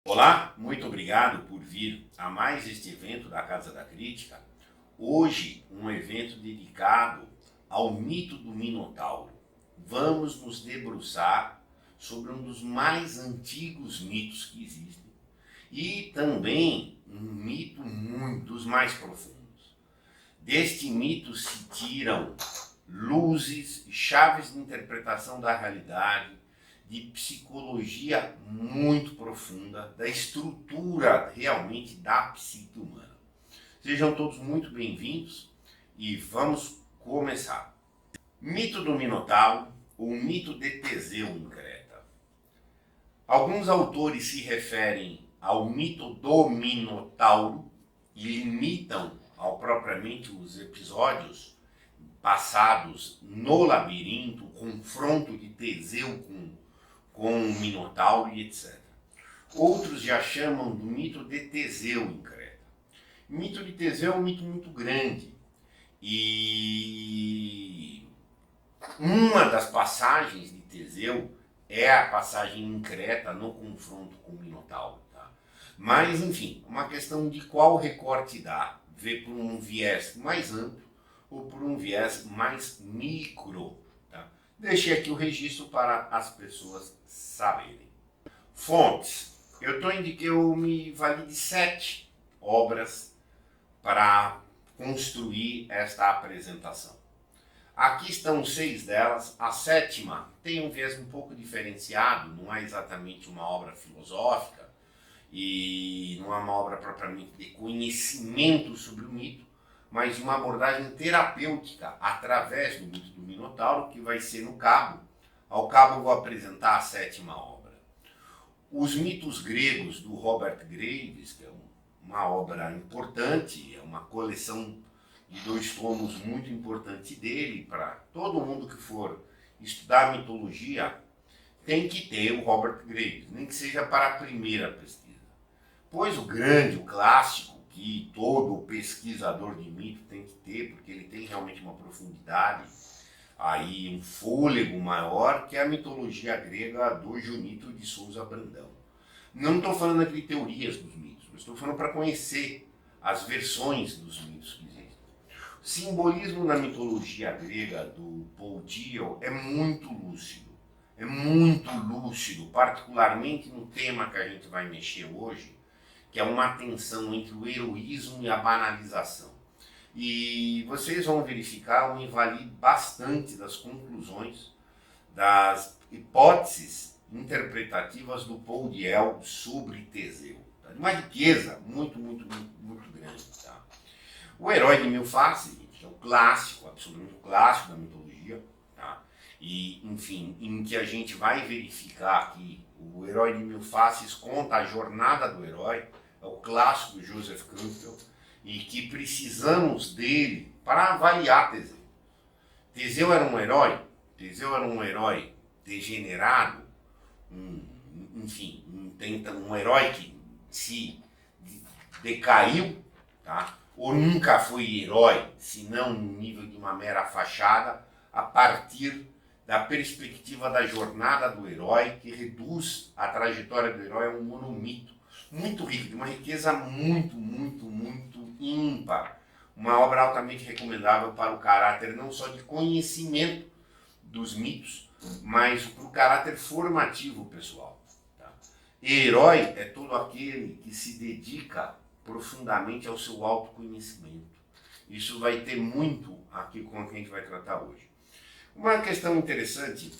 Olá, muito obrigado por vir a mais este evento da Casa da Crítica. Hoje, um evento dedicado ao mito do Minotauro. Vamos nos debruçar sobre um dos mais antigos mitos que existem e também um mito dos mais profundos. Deste mito se tiram luzes e chaves de interpretação da realidade, de psicologia muito profunda, da estrutura realmente da psique humana. Sejam todos muito bem-vindos e vamos começar. Mito do Minotauro, ou mito de Teseu em Creta. Alguns autores se referem ao mito do Minotauro e limitam ao propriamente os episódios passados no labirinto, o confronto de Teseu com o Minotauro e etc. Outros já chamam do mito de Teseu em Creta. O mito de Teseu é um mito muito grande e uma das passagens de Teseu é a passagem em Creta no confronto com o Minotauro. Tá? Mas, enfim, uma questão de qual recorte dá, ver por um viés mais amplo ou por um viés mais micro. Tá? Deixei aqui o registro para as pessoas saberem. Fontes. Eu me vali de 7 obras para construir esta apresentação. Aqui estão 6 delas. A 7ª tem um viés um pouco diferenciado, não é exatamente uma obra filosófica e não é uma obra propriamente de conhecimento sobre o mito, mas uma abordagem terapêutica através do mito do Minotauro, que vai ser no cabo. Ao cabo eu vou apresentar a 7ª obra. Os mitos gregos do Robert Graves, que é uma obra importante, é uma coleção de 2 tomos muito importante dele, para todo mundo que for estudar mitologia, tem que ter o Robert Graves, nem que seja para a primeira pesquisa. Pois o clássico, que todo pesquisador de mito tem que ter, porque ele tem realmente uma profundidade, aí um fôlego maior, que é a mitologia grega do Junito de Souza Brandão. Não estou falando aqui de teorias dos mitos, mas estou falando para conhecer as versões dos mitos que existem. O simbolismo na mitologia grega do Paul Dio é muito lúcido, particularmente no tema que a gente vai mexer hoje, que é uma tensão entre o heroísmo e a banalização. E vocês vão verificar, eu me vali bastante das conclusões, das hipóteses interpretativas do Paul Dio sobre Teseu. Tá? Uma riqueza muito grande. Tá? O Herói de Mil Faces, que é o clássico, absolutamente clássico da mitologia, tá? E, enfim, em que a gente vai verificar que o Herói de Mil Faces conta a jornada do herói, é o clássico do Joseph Campbell, e que precisamos dele para avaliar Teseu. Teseu era um herói? Teseu era um herói degenerado? Um herói que se decaiu? Tá? Ou nunca foi herói, senão no nível de uma mera fachada, a partir da perspectiva da jornada do herói, que reduz a trajetória do herói a um monomito muito rico, de uma riqueza muito ímpar. Uma obra altamente recomendável para o caráter não só de conhecimento dos mitos, mas para o caráter formativo pessoal. Tá? Herói é todo aquele que se dedica profundamente ao seu autoconhecimento. Isso vai ter muito aqui com o que a gente vai tratar hoje. Uma questão interessante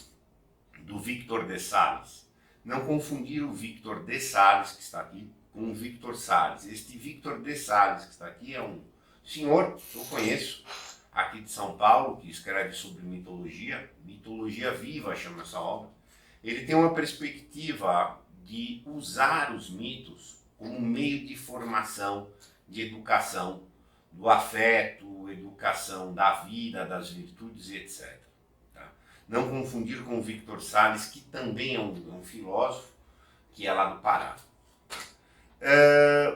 do Victor de Sales. Não confundir o Victor de Sales, que está aqui, com o Victor Sales. Este Victor de Sales, que está aqui, é um senhor que eu conheço, aqui de São Paulo, que escreve sobre mitologia viva, chama essa obra. Ele tem uma perspectiva de usar os mitos como meio de formação, de educação, do afeto, educação da vida, das virtudes, etc. Não confundir com o Victor Sales, que também é um filósofo, que é lá do Pará.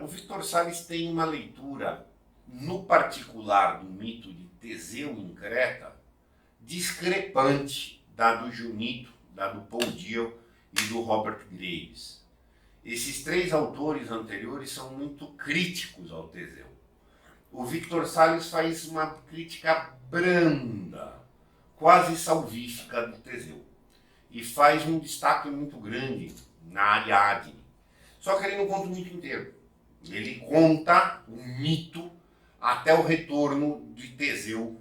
O Victor Sales tem uma leitura, no particular do mito de Teseu em Creta, discrepante da do Junito, da do Paul Dio e do Robert Graves. Esses três autores anteriores são muito críticos ao Teseu. O Victor Salles faz uma crítica branda, quase salvífica do Teseu. E faz um destaque muito grande na Ariadne. Só que ele não conta o mito inteiro. Ele conta o mito até o retorno de Teseu,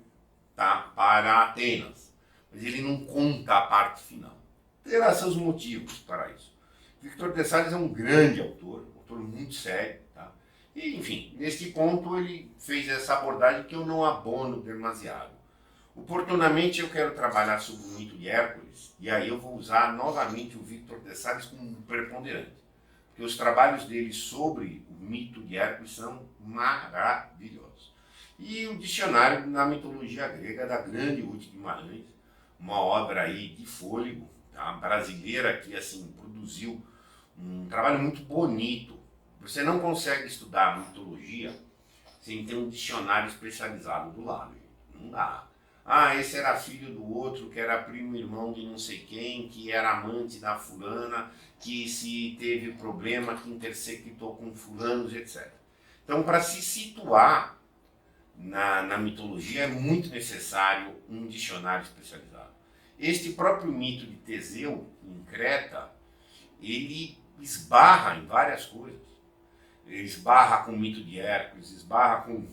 tá, para Atenas. Mas ele não conta a parte final. Terá seus motivos para isso. Victor de Salles é um grande autor muito sério. Tá? E, enfim, neste ponto ele fez essa abordagem que eu não abono demasiado. Oportunamente eu quero trabalhar sobre o mito de Hércules, e aí eu vou usar novamente o Victor de Salles como preponderante. Porque os trabalhos dele sobre o mito de Hércules são maravilhosos. E o dicionário na mitologia grega da grande Ruth Guimarães, uma obra aí de fôlego, tá? Brasileira que assim produziu um trabalho muito bonito. Você não consegue estudar mitologia sem ter um dicionário especializado do lado, gente. Não dá. Ah, esse era filho do outro, que era primo irmão de não sei quem, que era amante da fulana, que se teve problema, que intersectou com fulanos, etc. Então, para se situar na mitologia, é muito necessário um dicionário especializado. Este próprio mito de Teseu, em Creta, ele esbarra em várias coisas. Ele esbarra com o mito de Hércules, esbarra com o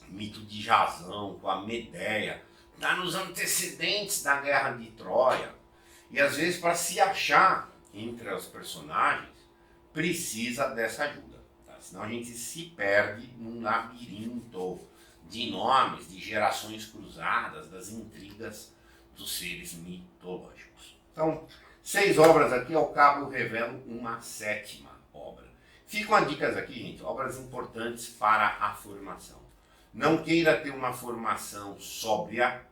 mito de Jasão, com a Medeia, está nos antecedentes da guerra de Troia. E às vezes, para se achar entre os personagens, precisa dessa ajuda. Tá? Senão a gente se perde num labirinto de nomes, de gerações cruzadas, das intrigas dos seres mitológicos. Então, 6 obras aqui, ao cabo eu revelo uma 7ª obra. Ficam as dicas aqui, gente, obras importantes para a formação. Não queira ter uma formação sóbria,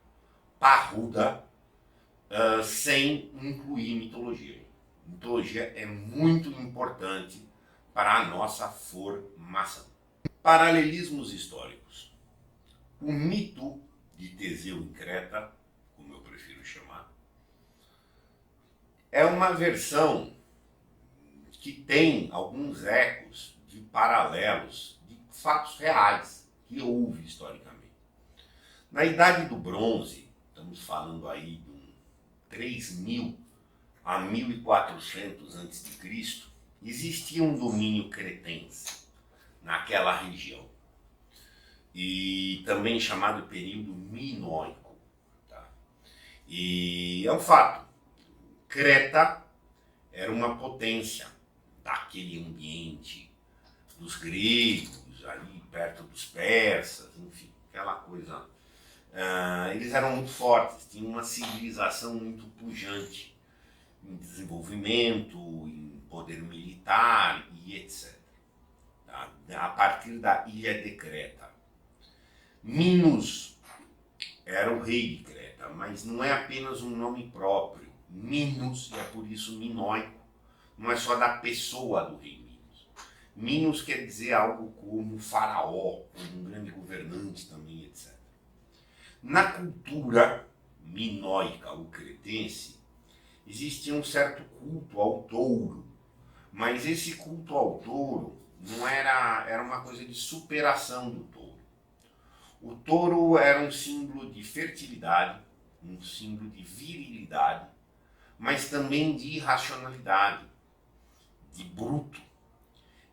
parruda, sem incluir mitologia. Mitologia é muito importante para a nossa formação. Paralelismos históricos. O mito de Teseu em Creta, como eu prefiro chamar, é uma versão que tem alguns ecos de paralelos, de fatos reais que houve historicamente. Na Idade do Bronze, estamos falando aí de 3000 a 1400 a.C., existia um domínio cretense naquela região, e também chamado período minoico. Tá? E é um fato, Creta era uma potência daquele ambiente dos gregos, ali perto dos persas, enfim, aquela coisa. Eles eram muito fortes, tinham uma civilização muito pujante em desenvolvimento, em poder militar e etc. Tá? A partir da ilha de Creta. Minos era o rei de Creta, mas não é apenas um nome próprio. Minos, e é por isso minoico, não é só da pessoa do rei Minos. Minos quer dizer algo como faraó, como um grande governante também, etc. Na cultura minoica ou cretense, existia um certo culto ao touro, mas esse culto ao touro não era uma coisa de superação do touro. O touro era um símbolo de fertilidade, um símbolo de virilidade, mas também de irracionalidade, de bruto.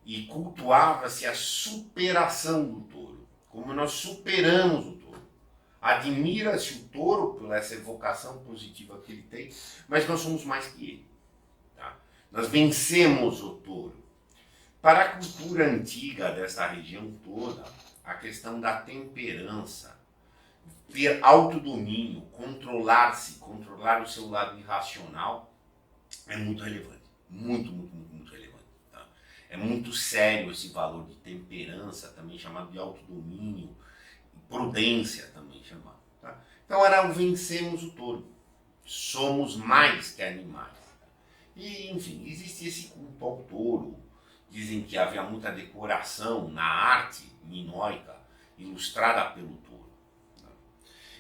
E cultuava-se a superação do touro, como nós superamos o touro. Admira-se o touro por essa evocação positiva que ele tem, mas nós somos mais que ele. Tá? Nós vencemos o touro. Para a cultura antiga dessa região toda, a questão da temperança, ter autodomínio, controlar-se, controlar o seu lado irracional, é muito relevante. Muito relevante. Tá? É muito sério esse valor de temperança, também chamado de autodomínio, prudência também chamado. Tá? Então era o vencemos o touro. Somos mais que animais. E, enfim, existe esse culto ao touro. Dizem que havia muita decoração na arte minoica ilustrada pelo touro. Tá?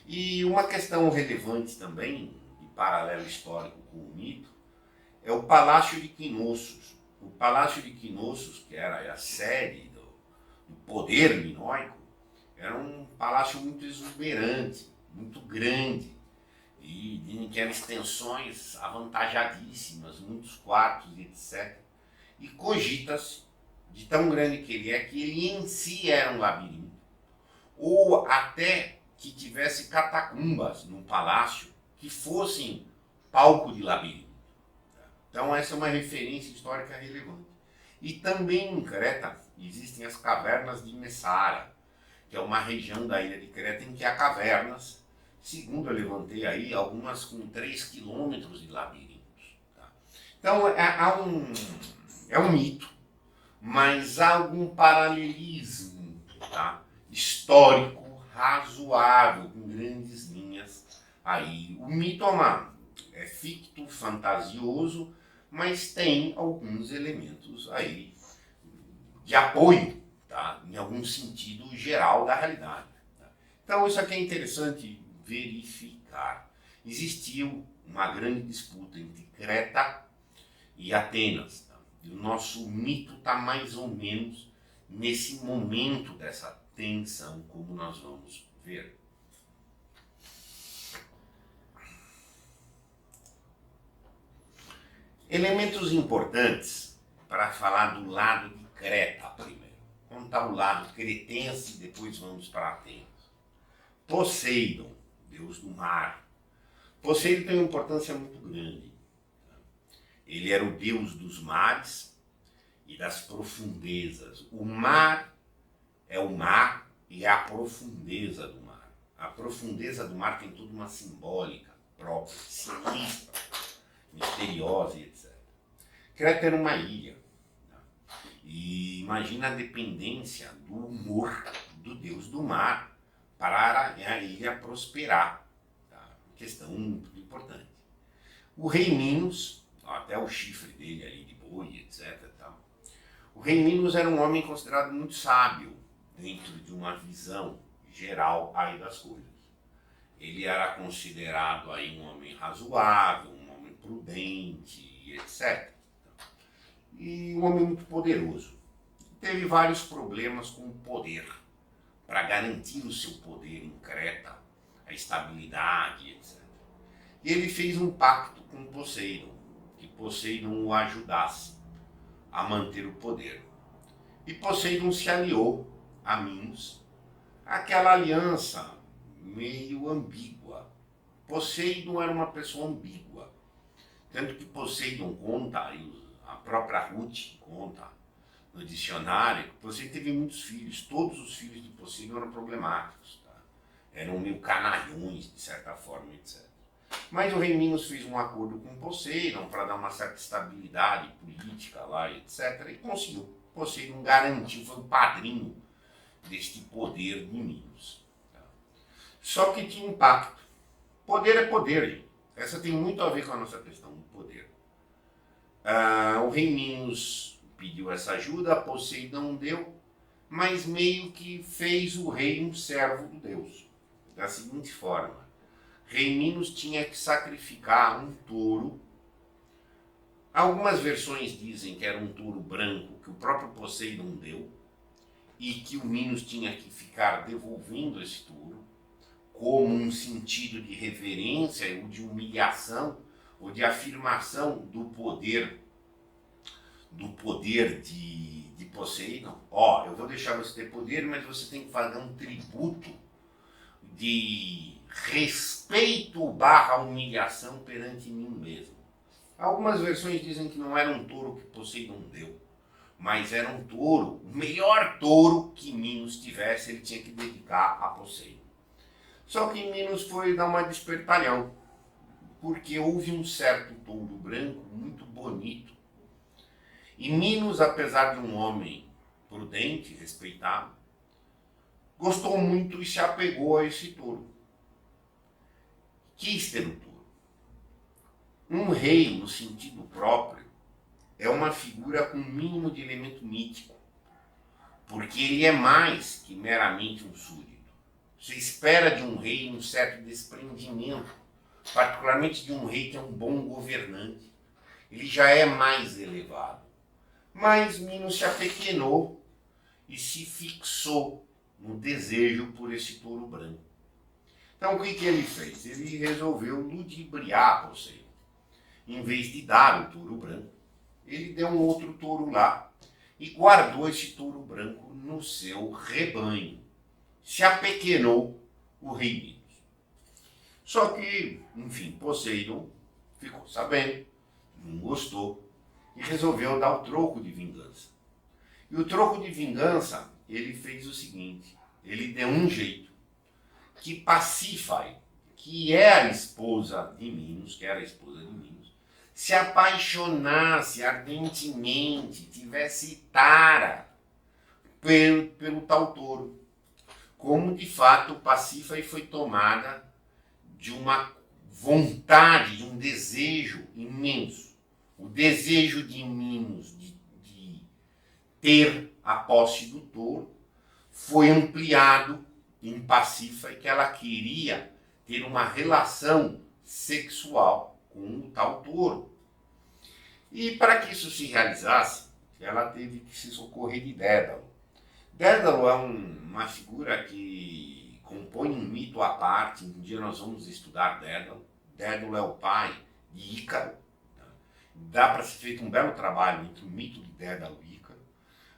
E uma questão relevante também, de paralelo histórico com o mito, é o Palácio de Knossos, o Palácio de Knossos, que era a sede do poder minoico, era um palácio muito exuberante, muito grande, e dizem que eram extensões avantajadíssimas, muitos quartos, etc. E cogita-se, de tão grande que ele em si era um labirinto, ou até que tivesse catacumbas no palácio que fossem palco de labirinto. Então essa é uma referência histórica relevante. E também em Creta existem as cavernas de Messara, que é uma região da ilha de Creta em que há cavernas, segundo eu levantei aí, algumas com 3 quilômetros de labirintos. Tá? Então é um mito, mas há algum paralelismo, tá? Histórico razoável, com grandes linhas aí. O mito é ficto, fantasioso, mas tem alguns elementos aí de apoio, tá? Em algum sentido geral da realidade. Tá? Então isso aqui é interessante verificar. Existiu uma grande disputa entre Creta e Atenas. Tá? E o nosso mito está mais ou menos nesse momento dessa tensão, como nós vamos ver. Elementos importantes para falar do lado de Creta primeiro. Contar o lado cretense e depois vamos para Atenas. Poseidon, deus do mar. Poseidon tem uma importância muito grande. Ele era o deus dos mares e das profundezas. O mar é o mar e é a profundeza do mar. A profundeza do mar tem toda uma simbólica própria, sinistra, misteriosa e etc. Creta era uma ilha. E imagina a dependência do humor do deus do mar para a ilha prosperar. Tá? Questão muito importante. O rei Minos, até o chifre dele ali de boi, etc. Tá? O rei Minos era um homem considerado muito sábio dentro de uma visão geral aí das coisas. Ele era considerado aí um homem razoável, um homem prudente, etc. E um homem muito poderoso. Teve vários problemas com o poder, para garantir o seu poder em Creta, a estabilidade, etc. E ele fez um pacto com Poseidon, que Poseidon o ajudasse a manter o poder. E Poseidon se aliou a Minos, aquela aliança meio ambígua. Poseidon era uma pessoa ambígua, tanto que Poseidon conta, a própria Ruth conta no dicionário, que Poseidon teve muitos filhos, todos os filhos de Poseidon eram problemáticos, tá? Eram meio canalhões, de certa forma, etc. Mas o rei Minos fez um acordo com Poseidon para dar uma certa estabilidade política lá, etc. E conseguiu. Poseidon garantiu, foi o padrinho deste poder de Minos. Tá? Só que tinha impacto. Poder é poder, gente. Essa tem muito a ver com a nossa questão do poder. O rei Minos pediu essa ajuda, Poseidon deu, mas meio que fez o rei um servo do deus. Da seguinte forma, rei Minos tinha que sacrificar um touro. Algumas versões dizem que era um touro branco que o próprio Poseidon deu e que o Minos tinha que ficar devolvendo esse touro como um sentido de reverência ou de humilhação ou de afirmação do poder de Poseidon. Eu vou deixar você ter poder, mas você tem que fazer um tributo de respeito / humilhação perante mim mesmo. Algumas versões dizem que não era um touro que Poseidon deu, mas era um touro, o melhor touro que Minos tivesse, ele tinha que dedicar a Poseidon. Só que Minos foi dar uma despertalhão, porque houve um certo touro branco muito bonito. E Minos, apesar de um homem prudente, respeitado, gostou muito e se apegou a esse touro. Quis ter um touro. Um rei, no sentido próprio, é uma figura com um mínimo de elemento mítico, porque ele é mais que meramente um súdito. Você espera de um rei um certo desprendimento, particularmente de um rei que é um bom governante. Ele já é mais elevado. Mas Minos se apequenou e se fixou no desejo por esse touro branco. Então o que ele fez? Ele resolveu ludibriar Poseidon. Em vez de dar o touro branco, ele deu um outro touro lá e guardou esse touro branco no seu rebanho. Se apequenou o rei Minos. Só que, enfim, Poseidon ficou sabendo, não gostou e resolveu dar o troco de vingança. E o troco de vingança, ele fez o seguinte, ele deu um jeito que Pasífae, que é a esposa de Minos, se apaixonasse ardentemente, tivesse tara pelo tal touro. Como de fato Pasífae foi tomada de uma vontade, de um desejo imenso. O desejo de Minos de ter a posse do touro foi ampliado em Pasífae, que ela queria ter uma relação sexual com o tal touro. E para que isso se realizasse, ela teve que se socorrer de Dédalo. Dédalo é uma figura que compõe um mito à parte. Um dia nós vamos estudar Dédalo. Dédalo é o pai de Ícaro. Dá para ser feito um belo trabalho entre o mito de Dédalo e Ícaro.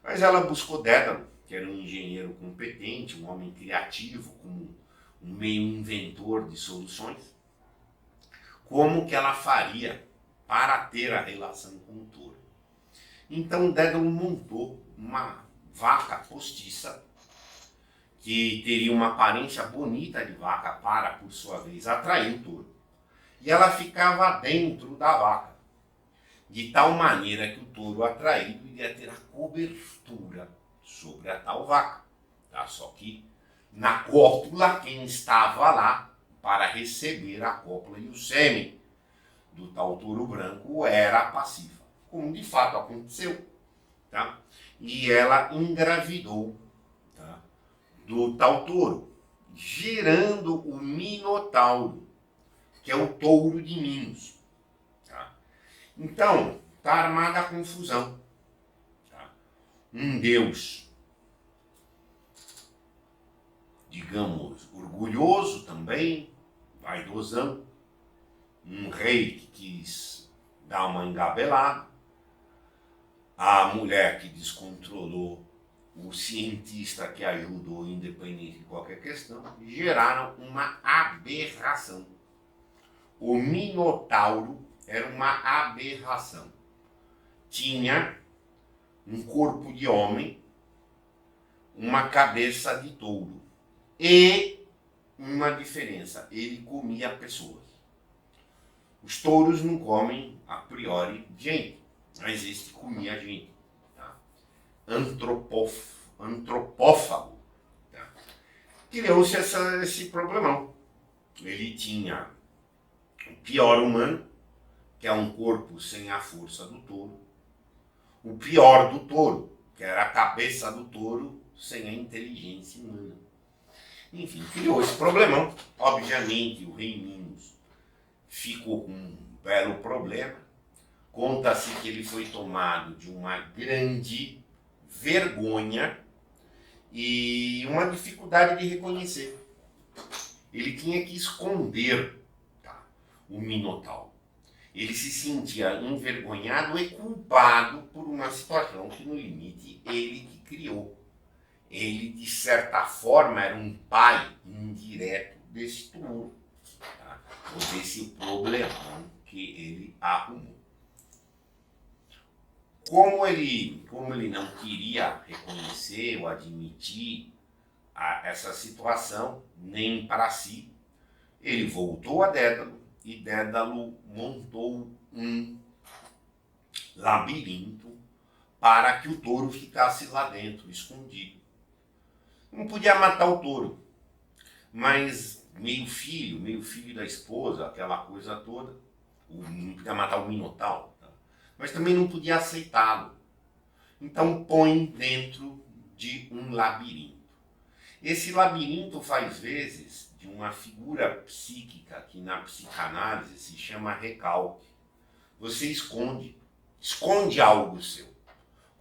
Mas ela buscou Dédalo, que era um engenheiro competente, um homem criativo, um meio inventor de soluções. Como que ela faria para ter a relação com o touro? Então Dédalo montou uma vaca postiça, que teria uma aparência bonita de vaca para, por sua vez, atrair o touro. E ela ficava dentro da vaca, de tal maneira que o touro atraído iria ter a cobertura sobre a tal vaca. Tá? Só que na cópula, quem estava lá para receber a cópula e o sêmen do tal touro branco era a Pasífae, como de fato aconteceu. Tá? E ela engravidou, tá, do tal touro, gerando o Minotauro, que é o touro de Minos. Tá? Então, está armada a confusão. Tá? Um deus, digamos, orgulhoso também, vaidosão, um rei que quis dar uma engabelada, a mulher que descontrolou o cientista que ajudou, independente de qualquer questão, geraram uma aberração. O Minotauro era uma aberração. Tinha um corpo de homem, uma cabeça de touro. E uma diferença, ele comia pessoas. Os touros não comem, a priori, gente, mas este comia gente. Tá? Antropófago. Tá? Criou-se esse problemão. Ele tinha o pior humano, que é um corpo sem a força do touro. O pior do touro, que era a cabeça do touro sem a inteligência humana. Enfim, criou esse problemão. Obviamente, o rei Minos ficou com um belo problema. Conta-se que ele foi tomado de uma grande vergonha e uma dificuldade de reconhecer. Ele tinha que esconder, tá, o Minotauro. Ele se sentia envergonhado e culpado por uma situação que, no limite, ele que criou. Ele, de certa forma, era um pai indireto desse tumor, tá? Ou desse problemão que ele arrumou. Como ele não queria reconhecer ou admitir essa situação, nem para si, ele voltou a Dédalo e Dédalo montou um labirinto para que o touro ficasse lá dentro, escondido. Não podia matar o touro, mas meio filho da esposa, aquela coisa toda, não podia matar o Minotauro, tá? Mas também não podia aceitá-lo. Então põe dentro de um labirinto. Esse labirinto faz vezes de uma figura psíquica que na psicanálise se chama recalque. Você esconde algo seu.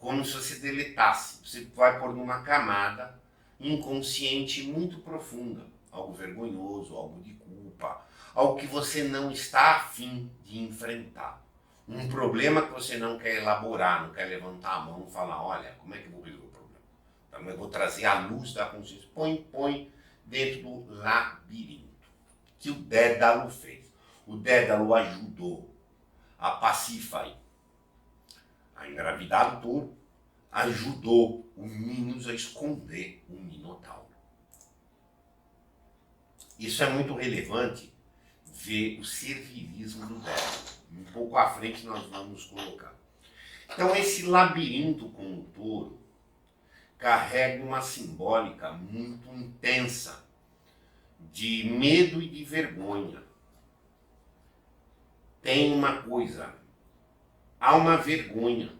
como se você deletasse. Você vai pôr numa camada inconsciente muito profunda, algo vergonhoso, algo de culpa, algo que você não está afim de enfrentar. Um problema que você não quer elaborar, não quer levantar a mão e falar, olha, como é que eu vou resolver o problema? Então eu vou trazer a luz da consciência. Põe dentro do labirinto, que o Dédalo fez. O Dédalo ajudou a Pasífae a engravidar o touro, ajudou o Minos a esconder o Minotauro. Isso é muito relevante, ver o servilismo do Dédalo. Um pouco à frente nós vamos colocar. Então esse labirinto com o touro carrega uma simbólica muito intensa de medo e de vergonha. Tem uma coisa, há uma vergonha,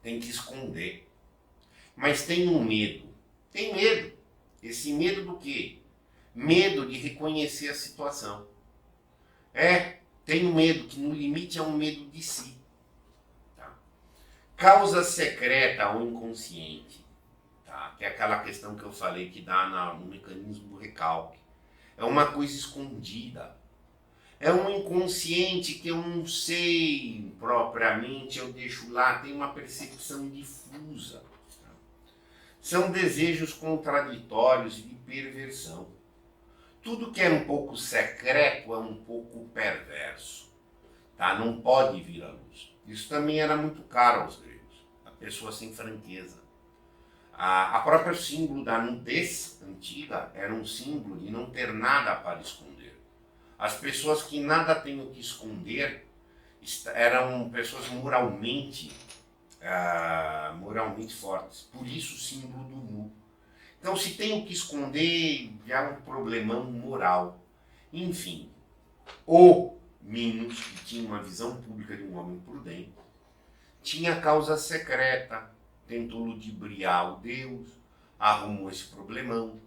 tem que esconder. Mas tem um medo. Tem medo. Esse medo do quê? Medo de reconhecer a situação. Tenho medo, que no limite é um medo de si. Tá? Causa secreta ou inconsciente, tá? Que é aquela questão que eu falei que dá no mecanismo do recalque. É uma coisa escondida. É um inconsciente que eu não sei propriamente, eu deixo lá, tem uma percepção difusa. Tá? São desejos contraditórios e de perversão. Tudo que é um pouco secreto é um pouco perverso. Tá? Não pode vir à luz. Isso também era muito caro aos gregos. A pessoa sem franqueza. A própria símbolo da nudez antiga era um símbolo de não ter nada para esconder. As pessoas que nada têm o que esconder eram pessoas moralmente fortes. Por isso o símbolo do nu. Então, se tem o que esconder, já é um problemão moral. Enfim, o Minos, que tinha uma visão pública de um homem prudente, tinha causa secreta, tentou ludibriar o Deus, arrumou esse problemão.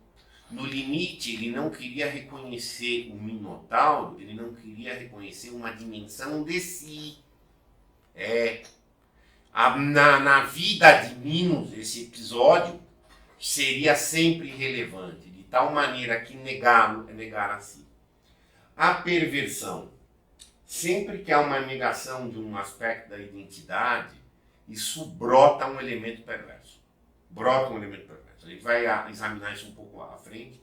No limite, ele não queria reconhecer o Minotauro, ele não queria reconhecer uma dimensão de si. Na vida de Minos, esse episódio seria sempre relevante, de tal maneira que negá-lo é negar a si. A perversão. Sempre que há uma negação de um aspecto da identidade, isso brota um elemento perverso. A gente vai examinar isso um pouco à frente.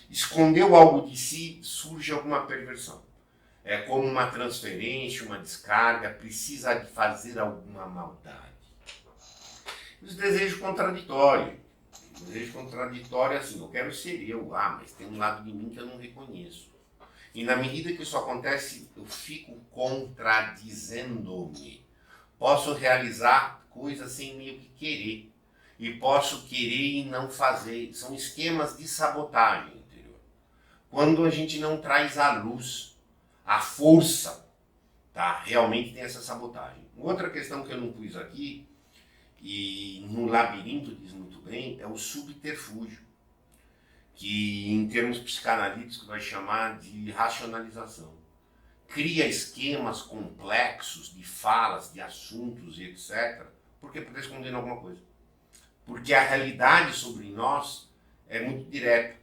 Escondeu algo de si, surge alguma perversão. É como uma transferência, uma descarga, precisa de fazer alguma maldade. Os desejos contraditórios. O desejo contraditório é assim, eu quero ser eu, mas tem um lado de mim que eu não reconheço. E na medida que isso acontece, eu fico contradizendo-me. Posso realizar coisas sem meio que querer. E posso querer e não fazer. São esquemas de sabotagem interior. Quando a gente não traz à luz a força, tá? Realmente tem essa sabotagem. Outra questão que eu não pus aqui, e no labirinto diz muito bem, é o subterfúgio, que em termos psicanalíticos vai chamar de racionalização. Cria esquemas complexos de falas, de assuntos e etc. Porque está escondendo alguma coisa. Porque a realidade sobre nós é muito direta.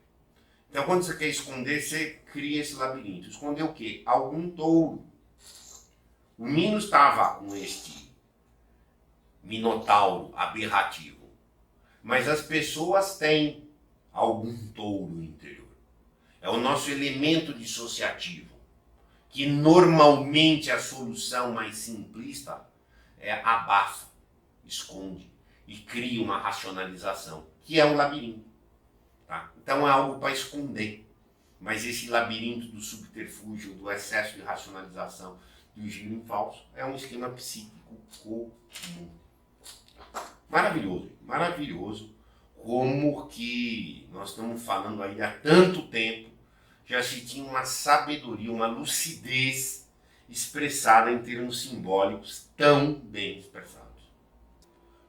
Então, quando você quer esconder, você cria esse labirinto. Esconder o quê? Algum touro. O Minos estava com este minotauro aberrativo. Mas as pessoas têm algum touro interior. É o nosso elemento dissociativo, que normalmente a solução mais simplista é abafa, esconde e cria uma racionalização, que é um labirinto. Tá? Então é algo para esconder. Mas esse labirinto do subterfúgio, do excesso de racionalização, do giro em falso, é um esquema psíquico comum. Maravilhoso, maravilhoso, como que nós estamos falando aí há tanto tempo, já se tinha uma sabedoria, uma lucidez expressada em termos simbólicos tão bem expressados.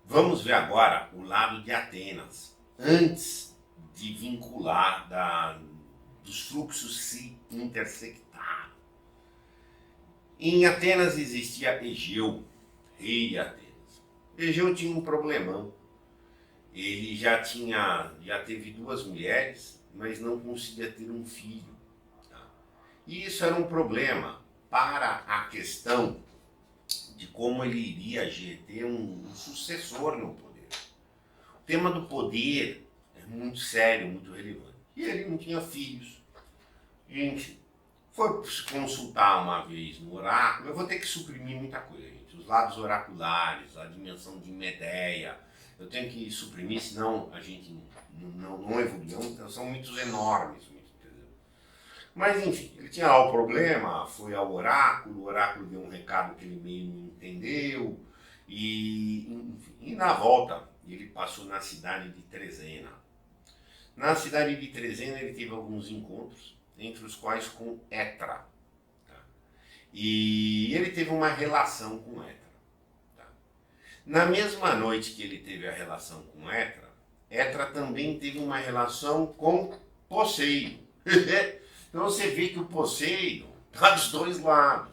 Vamos ver agora o lado de Atenas, antes de vincular dos fluxos se intersectar. Em Atenas existia Egeu, rei de Atenas. Egeu tinha um problemão. Ele já teve 2 mulheres, mas não conseguia ter um filho. Tá? E isso era um problema para a questão de como ele iria ter um sucessor no poder. O tema do poder é muito sério, muito relevante. E ele não tinha filhos. Gente, foi se consultar uma vez no oráculo. Eu vou ter que suprimir muita coisa, gente. Os lados oraculares, a dimensão de Medeia. Eu tenho que suprimir, senão a gente não evolui. Então, são mitos enormes. Entendeu? Mas, enfim, ele tinha lá o problema, foi ao oráculo, o oráculo deu um recado que ele meio não entendeu. E na volta, ele passou na cidade de Trezena. Na cidade de Trezena, ele teve alguns encontros, entre os quais com Etra. Tá? E ele teve uma relação com Etra. Tá? Na mesma noite que ele teve a relação com Etra, Etra também teve uma relação com Poseidon. Então você vê que o Poseidon está dos dois lados.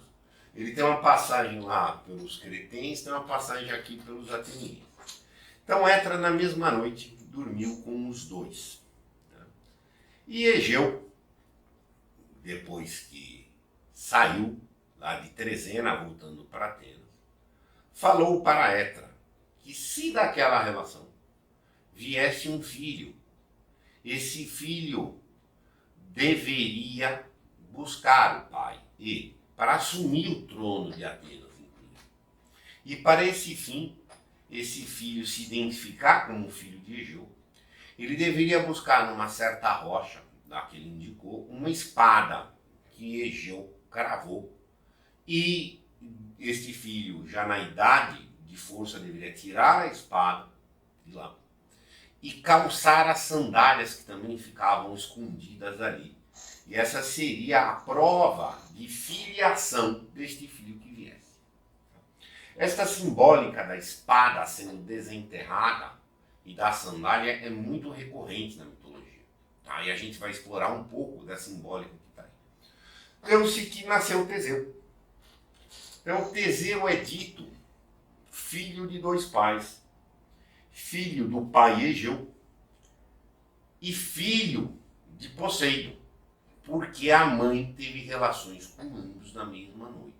Ele tem uma passagem lá pelos cretenses, tem uma passagem aqui pelos atenienses. Então Etra, na mesma noite, dormiu com os dois. Tá? E Egeu, depois que saiu lá de Trezena, voltando para Atenas, falou para Etra que se daquela relação viesse um filho, esse filho deveria buscar o pai e para assumir o trono de Atenas. E para esse fim, esse filho se identificar como filho de Egeu, ele deveria buscar numa certa rocha, lá que ele indicou, uma espada que Egeu cravou. E este filho, já na idade de força, deveria tirar a espada de lá e calçar as sandálias que também ficavam escondidas ali. E essa seria a prova de filiação deste filho que viesse. Esta simbólica da espada sendo desenterrada e da sandália é muito recorrente na mitologia. Tá? E a gente vai explorar um pouco da simbólica que está aí. Deu-se que nasceu Teseu. Então Teseu é dito filho de 2 pais. Filho do pai Egeu e filho de Poseidon, porque a mãe teve relações com ambos na mesma noite.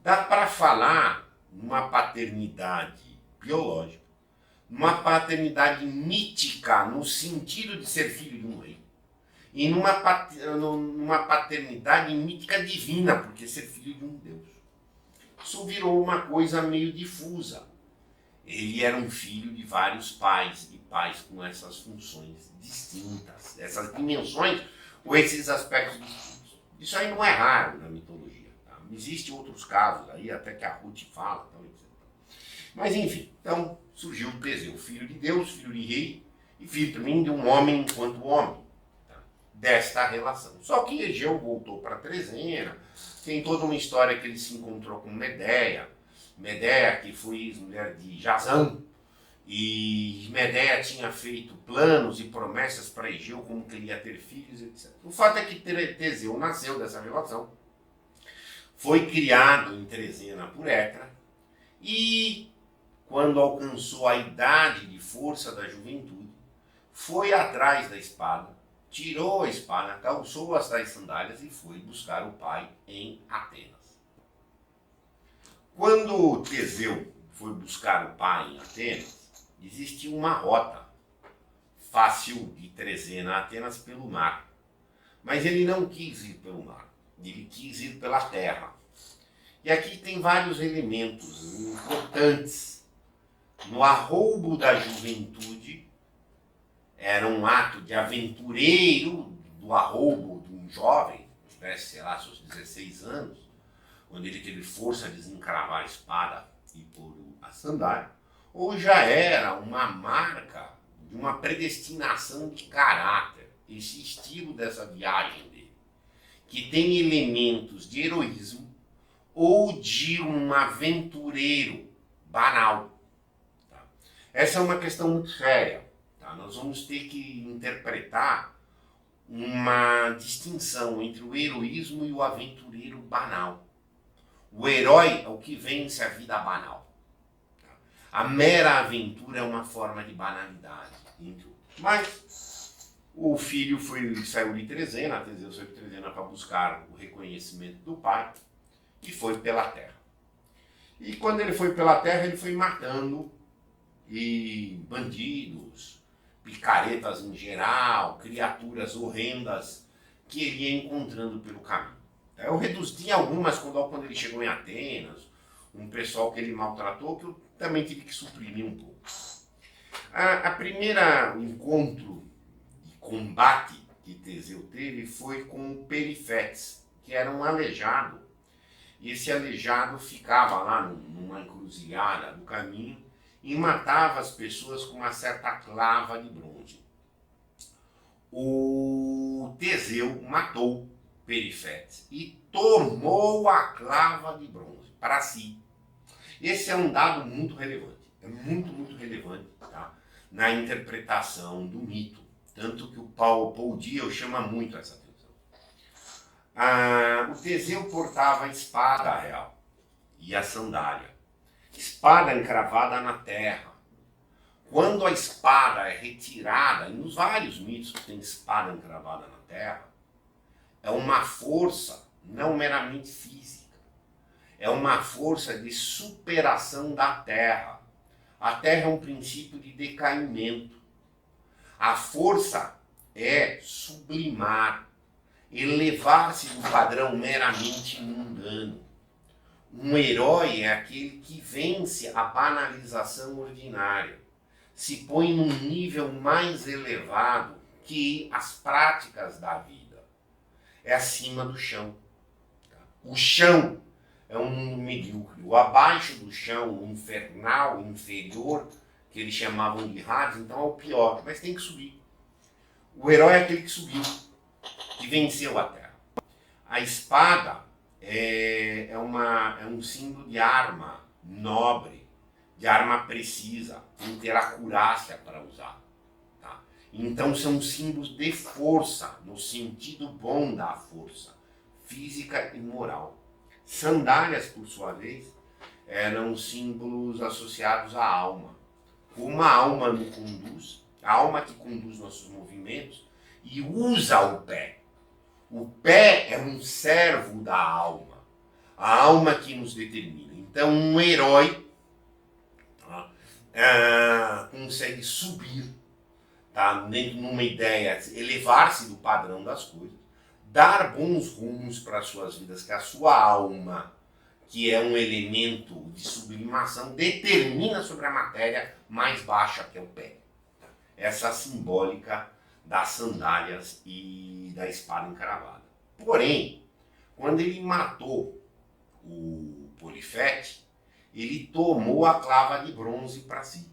Dá para falar numa paternidade biológica, numa paternidade mítica, no sentido de ser filho de um rei, e numa paternidade mítica divina, porque ser filho de um Deus. Isso virou uma coisa meio difusa. Ele era um filho de vários pais, e pais com essas funções distintas, essas dimensões ou esses aspectos distintos. Isso aí não é raro na mitologia. Tá? Existem outros casos aí, até que a Ruth fala, tal, etc. Mas enfim, então surgiu Teseu, filho de Deus, filho de rei, e filho também de um homem enquanto homem, tá? Desta relação. Só que Egeu voltou para Trezena, tem toda uma história que ele se encontrou com Medeia, que foi mulher de Jasão, e Medeia tinha feito planos e promessas para Egeu como que ele ia ter filhos, etc. O fato é que Teseu nasceu dessa relação, foi criado em Trezena por Etra, e quando alcançou a idade de força da juventude, foi atrás da espada, tirou a espada, calçou as tais sandálias e foi buscar o pai em Atenas. Quando Teseu foi buscar o pai em Atenas, existia uma rota fácil de Trezena a Atenas pelo mar. Mas ele não quis ir pelo mar, ele quis ir pela terra. E aqui tem vários elementos importantes. No arroubo da juventude, era um ato de aventureiro do arroubo de um jovem, tivesse, sei lá, seus 16 anos, onde ele teve força de desencravar a espada e pôr a sandália, ou já era uma marca de uma predestinação de caráter, esse estilo dessa viagem dele, que tem elementos de heroísmo ou de um aventureiro banal. Tá? Essa é uma questão muito séria. Tá? Nós vamos ter que interpretar uma distinção entre o heroísmo e o aventureiro banal. O herói é o que vence a vida banal. A mera aventura é uma forma de banalidade. Mas o filho saiu de Trezena, Teseu saiu de Trezena para buscar o reconhecimento do pai e foi pela terra. E quando ele foi pela terra, ele foi matando bandidos, picaretas em geral, criaturas horrendas que ele ia encontrando pelo caminho. Eu reduzi algumas quando ele chegou em Atenas, um pessoal que ele maltratou, que eu também tive que suprimir um pouco. A primeira encontro de combate que Teseu teve foi com o Perifetes, que era um aleijado. E esse aleijado ficava lá numa encruzilhada do caminho e matava as pessoas com uma certa clava de bronze. O Teseu matou Perifetes e tomou a clava de bronze para si. Esse é um dado muito relevante, é muito relevante, tá? Na interpretação do mito, tanto que o Paul Diel chama muito essa atenção. O Teseu portava a espada real e a sandália. Espada encravada na terra. Quando a espada é retirada, e nos vários mitos que tem espada encravada na terra, é uma força não meramente física. É uma força de superação da terra. A terra é um princípio de decaimento. A força é sublimar, elevar-se do padrão meramente mundano. Um herói é aquele que vence a banalização ordinária, se põe num nível mais elevado que as práticas da vida. É acima do chão. O chão é um mundo medíocre. O abaixo do chão, o infernal, o inferior, que eles chamavam de Hades, então é o pior, mas tem que subir. O herói é aquele que subiu, que venceu a terra. A espada é um símbolo de arma nobre, de arma precisa, tem que ter acurácia para usar. Tá? Então são símbolos de força, no sentido bom da força, física e moral. Sandálias, por sua vez, eram símbolos associados à alma. Como a alma nos conduz, a alma que conduz nossos movimentos e usa o pé. O pé é um servo da alma, a alma que nos determina. Então, um herói consegue subir, tá, numa ideia, elevar-se do padrão das coisas, dar bons rumos para as suas vidas, que a sua alma, que é um elemento de sublimação, determina sobre a matéria mais baixa, que é o pé. Essa simbólica das sandálias e da espada encravada. Porém, quando ele matou o Polifete, ele tomou a clava de bronze para si.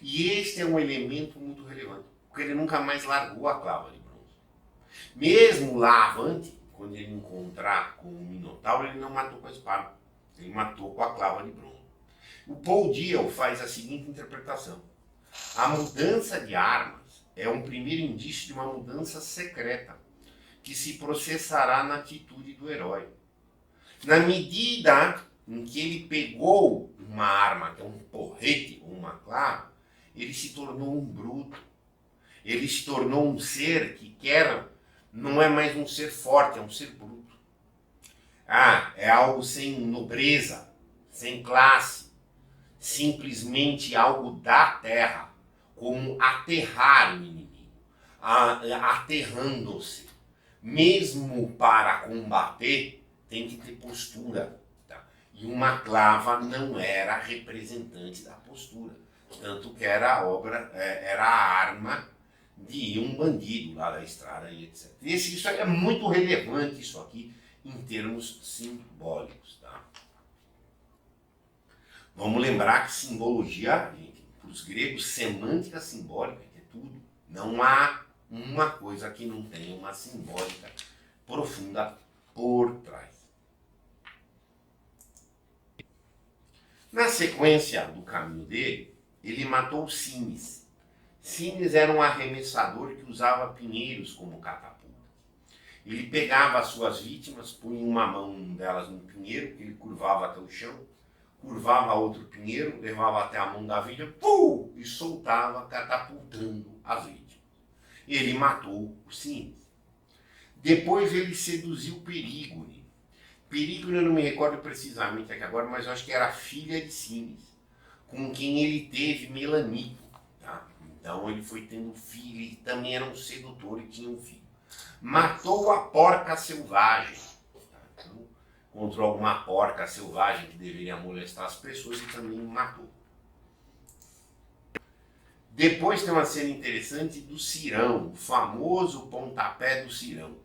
E este é um elemento muito relevante, porque ele nunca mais largou a clava de bronze. Mesmo lá avante, quando ele encontrar com o Minotauro, ele não matou com a espada, ele matou com a clava de bronze. O Paul Diel faz a seguinte interpretação: a mudança de armas é um primeiro indício de uma mudança secreta, que se processará na atitude do herói. Na medida em que ele pegou uma arma, que é um porrete ou uma clava, ele se tornou um bruto. Ele se tornou um ser que não é mais um ser forte, é um ser bruto. É algo sem nobreza, sem classe, simplesmente algo da terra, como aterrar o inimigo, aterrando-se. Mesmo para combater, tem que ter postura. Tá? E uma clava não era representante da postura, tanto que era a arma de um bandido lá da estrada e etc. Isso é muito relevante, isso aqui, em termos simbólicos. Tá? Vamos lembrar que simbologia, gente, para os gregos, semântica simbólica é tudo. Não há uma coisa que não tenha uma simbólica profunda por trás. Na sequência do caminho dele, ele matou Cines. Cines era um arremessador que usava pinheiros como catapulta. Ele pegava as suas vítimas, punha uma mão delas no pinheiro, que ele curvava até o chão, curvava outro pinheiro, levava até a mão da vítima, pum, e soltava, catapultando a vítima. Ele matou o Cines. Depois ele seduziu Perígone. Perígone eu não me recordo precisamente aqui agora, mas eu acho que era a filha de Cines, com quem ele teve Melanipo. Tá? Então ele foi tendo filho, ele também era um sedutor e tinha um filho. Matou a porca selvagem. Tá? Então, encontrou alguma porca selvagem que deveria molestar as pessoas e também matou. Depois tem uma cena interessante do Cirão, o famoso pontapé do Cirão.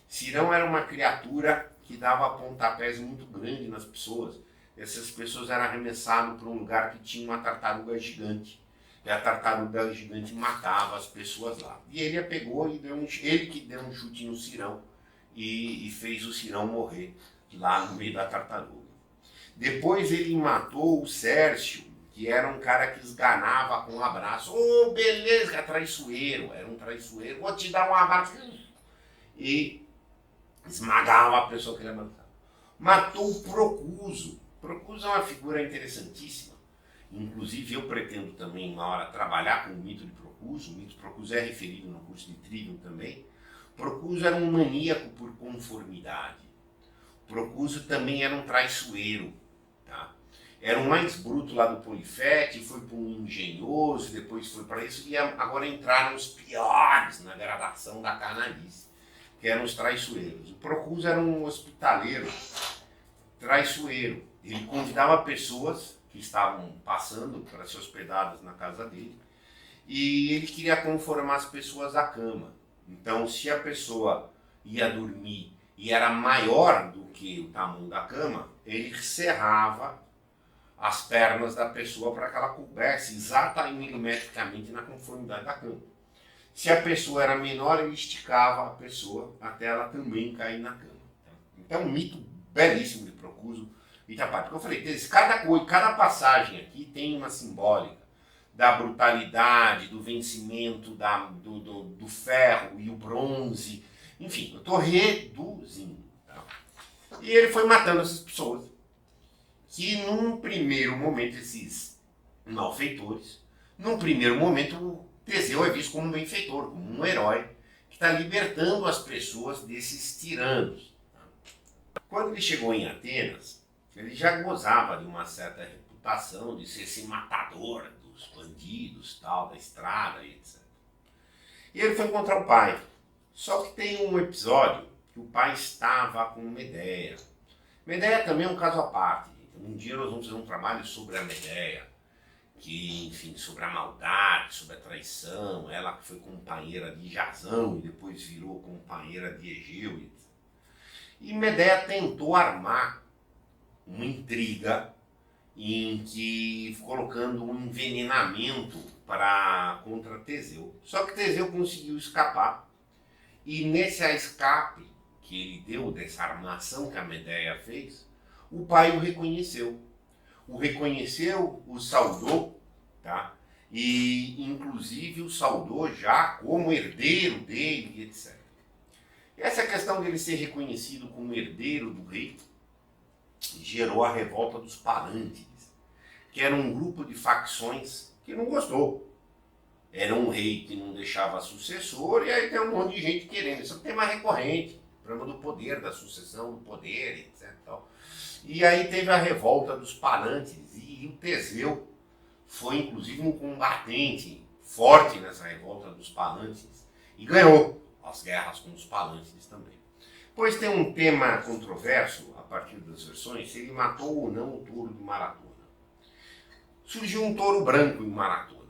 Cirão era uma criatura que dava pontapés muito grandes nas pessoas. Essas pessoas eram arremessadas para um lugar que tinha uma tartaruga gigante. E a tartaruga gigante matava as pessoas lá. E ele pegou e ele que deu um chute no Cirão e fez o Cirão morrer lá no meio da tartaruga. Depois ele matou o Cércio, que era um cara que esganava com um abraço. Ô, beleza, é traiçoeiro, era um traiçoeiro, vou te dar um abraço. E esmagava a pessoa que ele matava. Matou o Procuso. Procuso é uma figura interessantíssima. Inclusive eu pretendo também, uma hora, trabalhar com o mito de Procuso. O mito de Procuso é referido no curso de Trivium também. Procuso era um maníaco por conformidade. Procuso também era um traiçoeiro. Tá? Era o mais bruto lá do Polifete, foi para um engenhoso, depois foi para isso, e agora entraram os piores na gradação da canalice, que eram os traiçoeiros. O Procuso era um hospitaleiro traiçoeiro. Ele convidava pessoas que estavam passando para ser hospedadas na casa dele, e ele queria conformar as pessoas à cama. Então, se a pessoa ia dormir e era maior do que o tamanho da cama, ele cerrava as pernas da pessoa para que ela coubesse exata e milimetricamente na conformidade da cama. Se a pessoa era menor, ele esticava a pessoa até ela também cair na cama. Então, um mito belíssimo de Procuso e Tapati. Como eu falei, cada passagem aqui tem uma simbólica da brutalidade, do vencimento do ferro e o bronze. Enfim, eu estou reduzindo. Tá? E ele foi matando essas pessoas, que num primeiro momento, esses malfeitores, num primeiro momento o Teseu é visto como um benfeitor, como um herói, que está libertando as pessoas desses tiranos. Quando ele chegou em Atenas, ele já gozava de uma certa reputação de ser esse matador dos bandidos, tal, da estrada, etc. E ele foi encontrar o pai. Só que tem um episódio que o pai estava com Medeia. Medeia também é um caso à parte. Um dia nós vamos fazer um trabalho sobre a Medeia, que, enfim, sobre a maldade, sobre a traição, ela que foi companheira de Jasão e depois virou companheira de Egeu. Etc. E Medeia tentou armar uma intriga em que colocando um envenenamento contra Teseu. Só que Teseu conseguiu escapar e nesse escape que ele deu, dessa armação que a Medeia fez, o pai o reconheceu. O reconheceu, o saudou, tá? E inclusive o saudou já como herdeiro dele, etc. E essa questão dele ser reconhecido como herdeiro do rei gerou a revolta dos Palântides, que era um grupo de facções que não gostou. Era um rei que não deixava sucessor, e aí tem um monte de gente querendo. Isso é um tema recorrente, o problema do poder, da sucessão do poder, etc. E aí teve a revolta dos Palântides, e o Teseu foi inclusive um combatente forte nessa revolta dos Palântides, e ganhou as guerras com os Palântides também. Pois tem um tema controverso, a partir das versões, se ele matou ou não o touro de Maratona. Surgiu um touro branco em Maratona.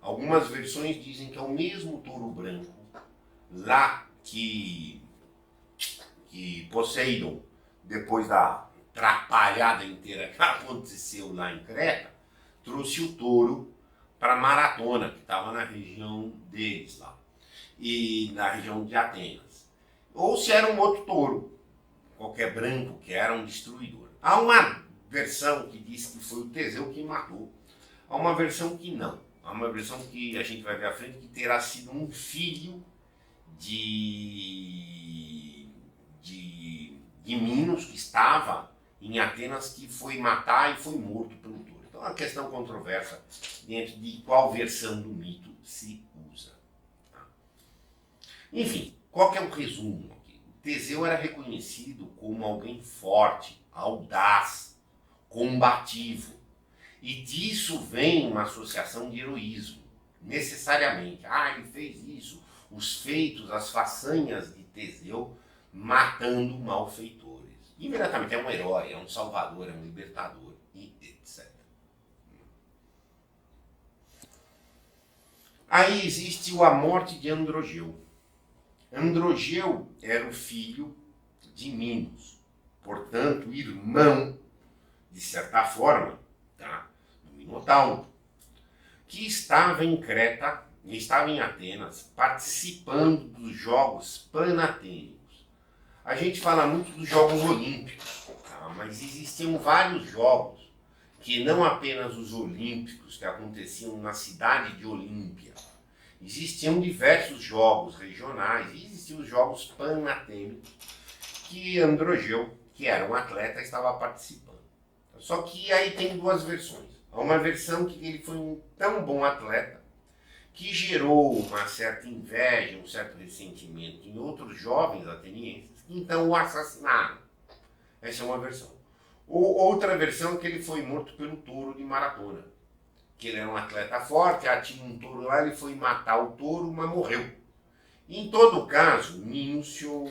Algumas versões dizem que é o mesmo touro branco lá que Poseidon, depois da atrapalhada inteira que aconteceu lá em Creta, trouxe o touro para Maratona, que estava na região deles lá, e na região de Atenas. Ou se era um outro touro, qualquer branco, que era um destruidor. Há uma versão que diz que foi o Teseu que matou, há uma versão que não. Há uma versão que a gente vai ver à frente que terá sido um filho de Minos, que estava em Atenas que foi matar e foi morto pelo touro. Então é uma questão controversa dentro de qual versão do mito se usa. Tá? Enfim, qual que é o resumo aqui? Teseu era reconhecido como alguém forte, audaz, combativo. E disso vem uma associação de heroísmo, necessariamente. Ah, ele fez isso, os feitos, as façanhas de Teseu matando malfeitores. Imediatamente é um herói, é um salvador, é um libertador, e etc. Aí existe a morte de Androgeu. Androgeu era o filho de Minos, portanto, irmão, de certa forma, tá, do Minotauro, que estava em Creta, estava em Atenas, participando dos Jogos Panatênicos. A gente fala muito dos Jogos Olímpicos, tá, mas existiam vários jogos, que não apenas os Olímpicos, que aconteciam na cidade de Olímpia. Existiam diversos jogos regionais e existiam os Jogos Panatênicos, que Androgeu, que era um atleta, estava participando. Só que aí tem duas versões. Há uma versão que ele foi um tão bom atleta que gerou uma certa inveja, um certo ressentimento em outros jovens atenienses que então o assassinaram. Essa é uma versão. Ou outra versão é que ele foi morto pelo touro de maratona. Que ele era um atleta forte, tinha um touro lá, ele foi matar o touro, mas morreu. Em todo caso, Níncio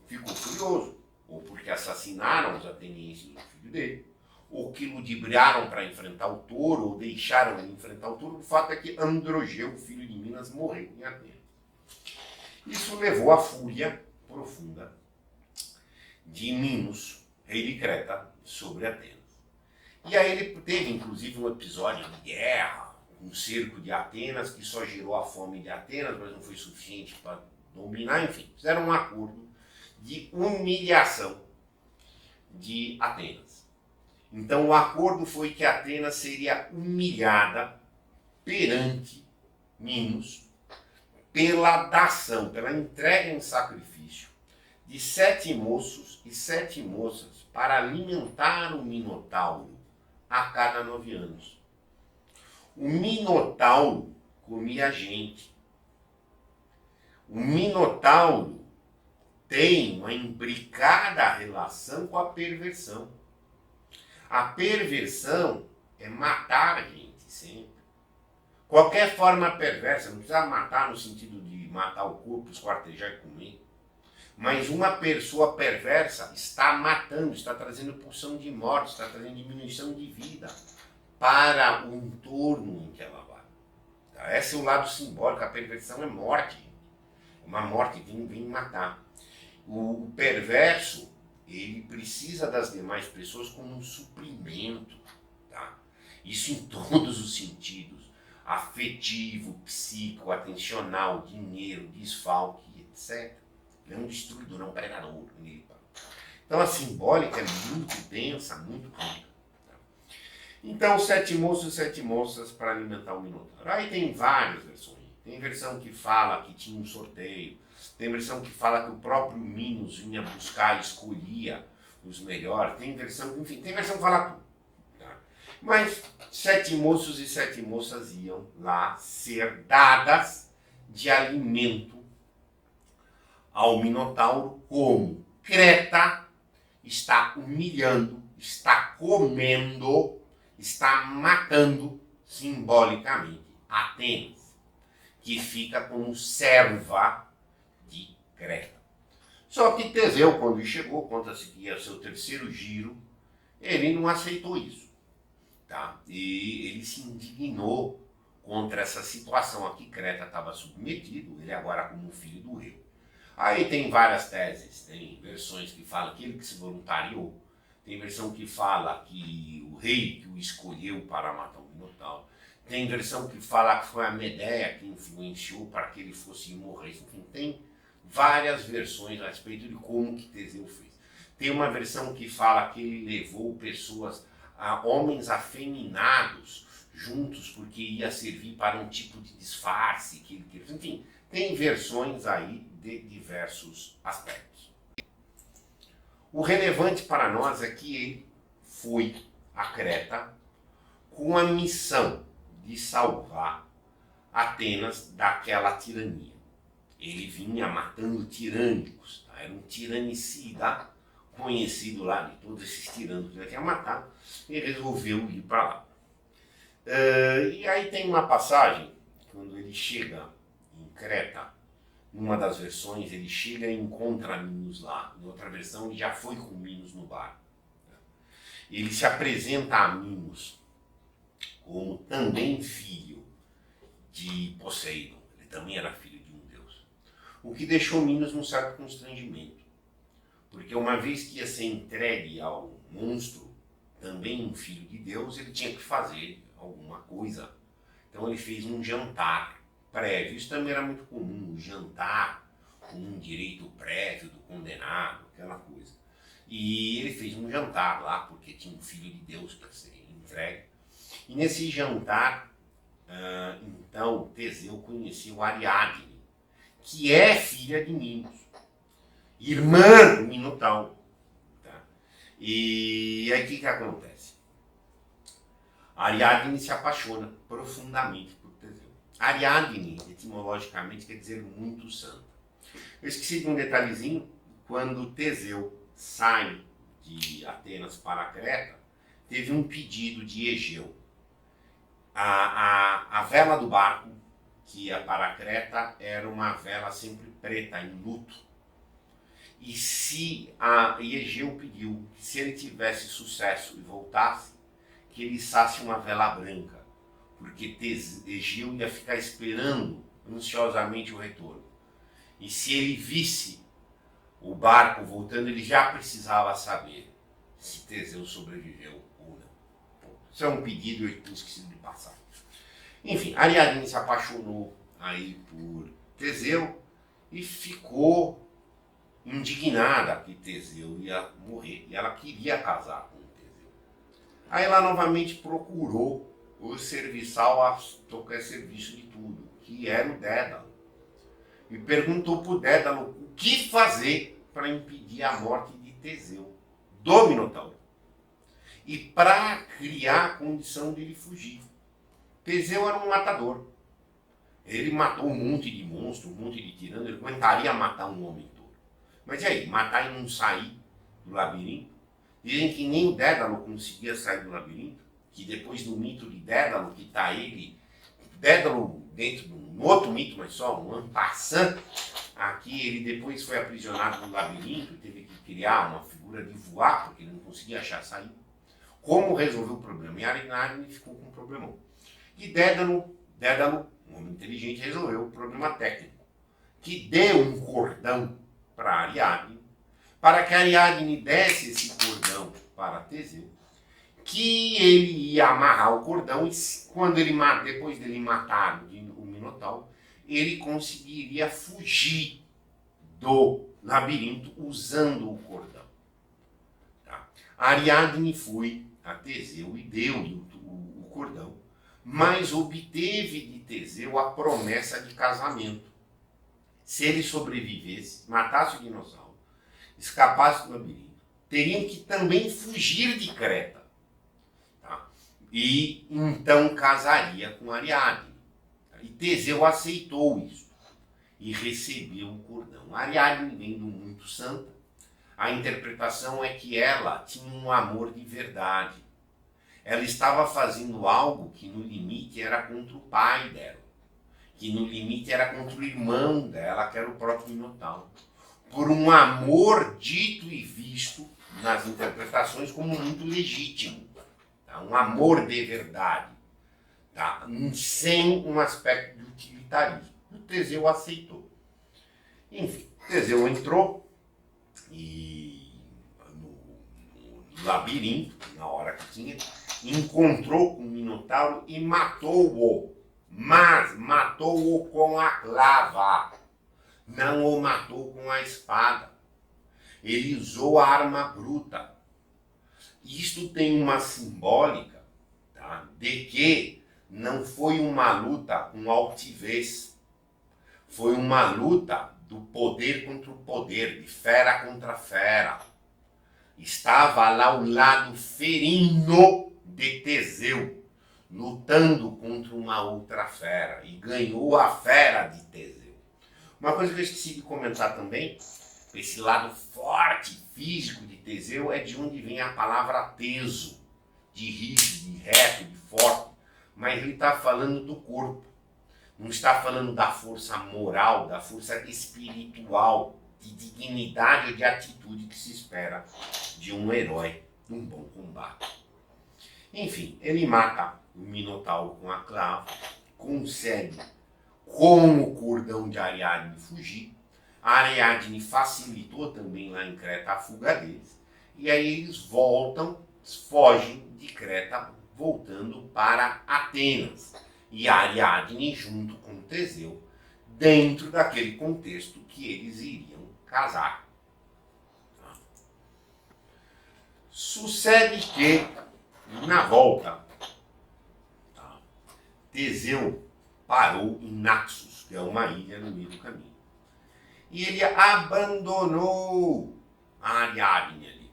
ficou furioso, ou porque assassinaram os atenienses do filho dele, ou que ludibriaram para enfrentar o touro, ou deixaram ele enfrentar o touro. O fato é que Androgeu, filho de Minas, morreu em Atenas. Isso levou à fúria profunda de Minos, rei de Creta, sobre Atenas. E aí ele teve, inclusive, um episódio de guerra, um cerco de Atenas, que só gerou a fome de Atenas, mas não foi suficiente para dominar. Enfim, fizeram um acordo de humilhação de Atenas. Então o acordo foi que Atenas seria humilhada perante Minos pela dação, pela entrega em sacrifício de 7 moços e 7 moças para alimentar o Minotauro a cada 9 anos. O Minotauro comia gente. O Minotauro tem uma imbricada relação com a perversão. A perversão é matar a gente sempre. Qualquer forma perversa, não precisa matar no sentido de matar o corpo, esquartejar e comer. Mas uma pessoa perversa está matando, está trazendo pulsão de morte, está trazendo diminuição de vida para o entorno em que ela vai. Esse é o lado simbólico, a perversão é morte. Uma morte vem matar. O perverso, ele precisa das demais pessoas como um suprimento. Tá? Isso em todos os sentidos. Afetivo, psíquico, atencional, dinheiro, desfalque, etc. Ele é um destruidor, é um predador. Então a simbólica é muito densa, muito rica. Então, 7 moços e 7 moças para alimentar o Minotauro. Aí tem várias versões. Tem versão que fala que tinha um sorteio. Tem versão que fala que o próprio Minos vinha buscar e escolhia os melhores. Tem versão, enfim, tem versão que fala tudo. Tá? Mas 7 moços e 7 moças iam lá ser dadas de alimento ao Minotauro, como Creta está humilhando, está comendo, está matando simbolicamente Atenas, que fica como serva de Creta. Só que Teseu, quando chegou, conta-se que ia seu terceiro giro, ele não aceitou isso. Tá? E ele se indignou contra essa situação a que Creta estava submetido, ele agora como filho do rei. Aí tem várias teses, tem versões que falam que ele que se voluntariou, tem versão que fala que o rei que o escolheu para matar o Minotauro, tem versão que fala que foi a Medeia que influenciou para que ele fosse morrer. Enfim, tem várias versões a respeito de como que Teseu fez. Tem uma versão que fala que ele levou pessoas, homens afeminados juntos porque ia servir para um tipo de disfarce que ele queria. Enfim, tem versões aí de diversos aspectos. O relevante para nós é que ele foi a Creta com a missão de salvar Atenas daquela tirania. Ele vinha matando tirânicos, tá? Era um tiranicida conhecido lá de todos esses tiranos que ele quer matar, e resolveu ir para lá. E aí tem uma passagem, quando ele chega em Creta, numa das versões ele chega e encontra Minos lá, em outra versão ele já foi com Minos no bar. Ele se apresenta a Minos como também filho de Poseidon, ele também era filho de um deus. O que deixou Minos num certo constrangimento, porque uma vez que ia ser entregue ao monstro, também um filho de Deus, ele tinha que fazer alguma coisa. Então ele fez um jantar prévio, isso também era muito comum, um jantar com um direito prévio do condenado, aquela coisa. E ele fez um jantar lá, porque tinha um filho de Deus para ser entregue. E nesse jantar, então, Teseu conheceu Ariadne, que é filha de Minos, irmã do Minotauro. Tá? E aí o que acontece? Ariadne se apaixona profundamente por Teseu. Ariadne, etimologicamente, quer dizer muito santa. Eu esqueci de um detalhezinho, quando Teseu sai de Atenas para Creta, teve um pedido de Egeu. A vela do barco que ia para Creta era uma vela sempre preta, em luto. E Egeu pediu que, se ele tivesse sucesso e voltasse, que ele içasse uma vela branca, porque Egeu ia ficar esperando ansiosamente o retorno. E se ele visse o barco voltando, ele já precisava saber se Teseu sobreviveu ou não. Isso é um pedido, eu tinha esquecido de passar. Enfim, Ariadne se apaixonou aí por Teseu e ficou indignada que Teseu ia morrer. E ela queria casar com Teseu. Aí ela novamente procurou o serviçal a tocar serviço de tudo, que era o Dédalo. E perguntou para o Dédalo o que fazer para impedir a morte de Teseu, do Minotauro. E para criar a condição de ele fugir. Teseu era um matador. Ele matou um monte de monstros, um monte de tirano, ele aguentaria matar um homem todo. Mas e aí, matar e não sair do labirinto? Dizem que nem o Dédalo conseguia sair do labirinto, que depois do mito de Dédalo, que está ele, Dédalo dentro de um outro mito, mas só um en passant, aqui ele depois foi aprisionado no labirinto, teve que criar uma figura de voar, porque ele não conseguia achar saída. Como resolveu o problema? E Ariadne ficou com um problemão. E Dédalo, um homem inteligente, resolveu o problema técnico, que deu um cordão para Ariadne, para que Ariadne desse esse cordão para Teseu, que ele ia amarrar o cordão e quando ele, depois dele matar o Minotauro, ele conseguiria fugir do labirinto usando o cordão. Tá? Ariadne foi a Teseu e deu-lhe o cordão, mas obteve de Teseu a promessa de casamento. Se ele sobrevivesse, matasse o dinossauro, escapasse do labirinto, teriam que também fugir de Creta. Tá? E então casaria com Ariadne. E Teseu aceitou isso e recebeu o cordão. Ariadne, vendo muito santa, a interpretação é que ela tinha um amor de verdade. Ela estava fazendo algo que no limite era contra o pai dela, que no limite era contra o irmão dela, que era o próprio Minotauro, por um amor dito e visto nas interpretações como muito legítimo, tá? Um amor de verdade, tá? Sem um aspecto de utilitarismo. O Teseu aceitou. Enfim, Teseu entrou e no labirinto, na hora que tinha, encontrou com o Minotauro e matou-o. Mas matou-o com a clava, não o matou com a espada. Ele usou a arma bruta. Isto tem uma simbólica, tá, de que não foi uma luta com altivez, foi uma luta do poder contra o poder, de fera contra fera. Estava lá o lado ferino de Teseu, lutando contra uma outra fera, e ganhou a fera de Teseu. Uma coisa que eu esqueci de comentar também, esse lado forte, físico de Teseu, é de onde vem a palavra teso, de rígido, de reto, de forte, mas ele está falando do corpo, não está falando da força moral, da força espiritual, de dignidade ou de atitude que se espera de um herói num bom combate. Enfim, ele mata o Minotauro com a clava, consegue, com o cordão de Ariadne, fugir. A Ariadne facilitou também lá em Creta a fuga deles. E aí eles voltam, fogem de Creta, voltando para Atenas. E a Ariadne junto com Teseu, dentro daquele contexto que eles iriam casar. Sucede que, na volta, Teseu parou em Naxos, que é uma ilha no meio do caminho. E ele abandonou a Ariadne ali.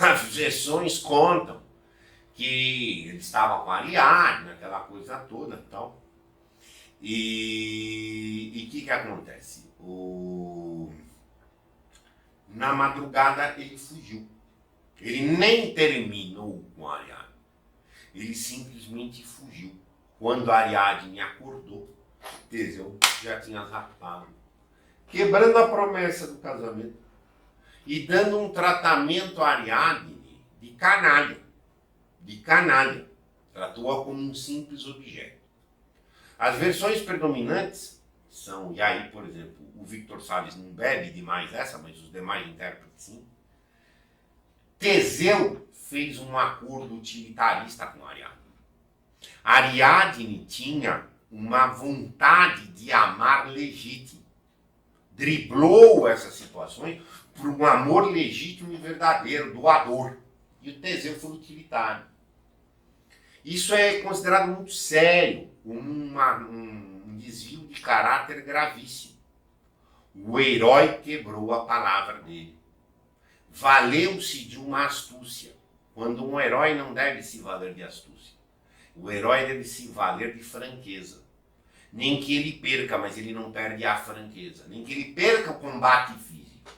As versões contam que ele estava com a Ariadne, aquela coisa toda e tal. E o que acontece? Na madrugada ele fugiu. Ele nem terminou com a Ariadne. Ele simplesmente fugiu. Quando a Ariadne acordou, Teseu já tinha raptado, quebrando a promessa do casamento e dando um tratamento a Ariadne de canalha. De canalha. Tratou-a como um simples objeto. As versões predominantes são, e aí, por exemplo, o Victor Salles não bebe demais essa, mas os demais intérpretes sim. Teseu fez um acordo utilitarista com Ariadne. Ariadne tinha uma vontade de amar legítimo. Driblou essas situações por um amor legítimo e verdadeiro, doador. E o Teseu foi utilitário. Isso é considerado muito sério, um desvio de caráter gravíssimo. O herói quebrou a palavra dele. Valeu-se de uma astúcia, quando um herói não deve se valer de astúcia. O herói deve se valer de franqueza. Nem que ele perca, mas ele não perde a franqueza. Nem que ele perca o combate físico.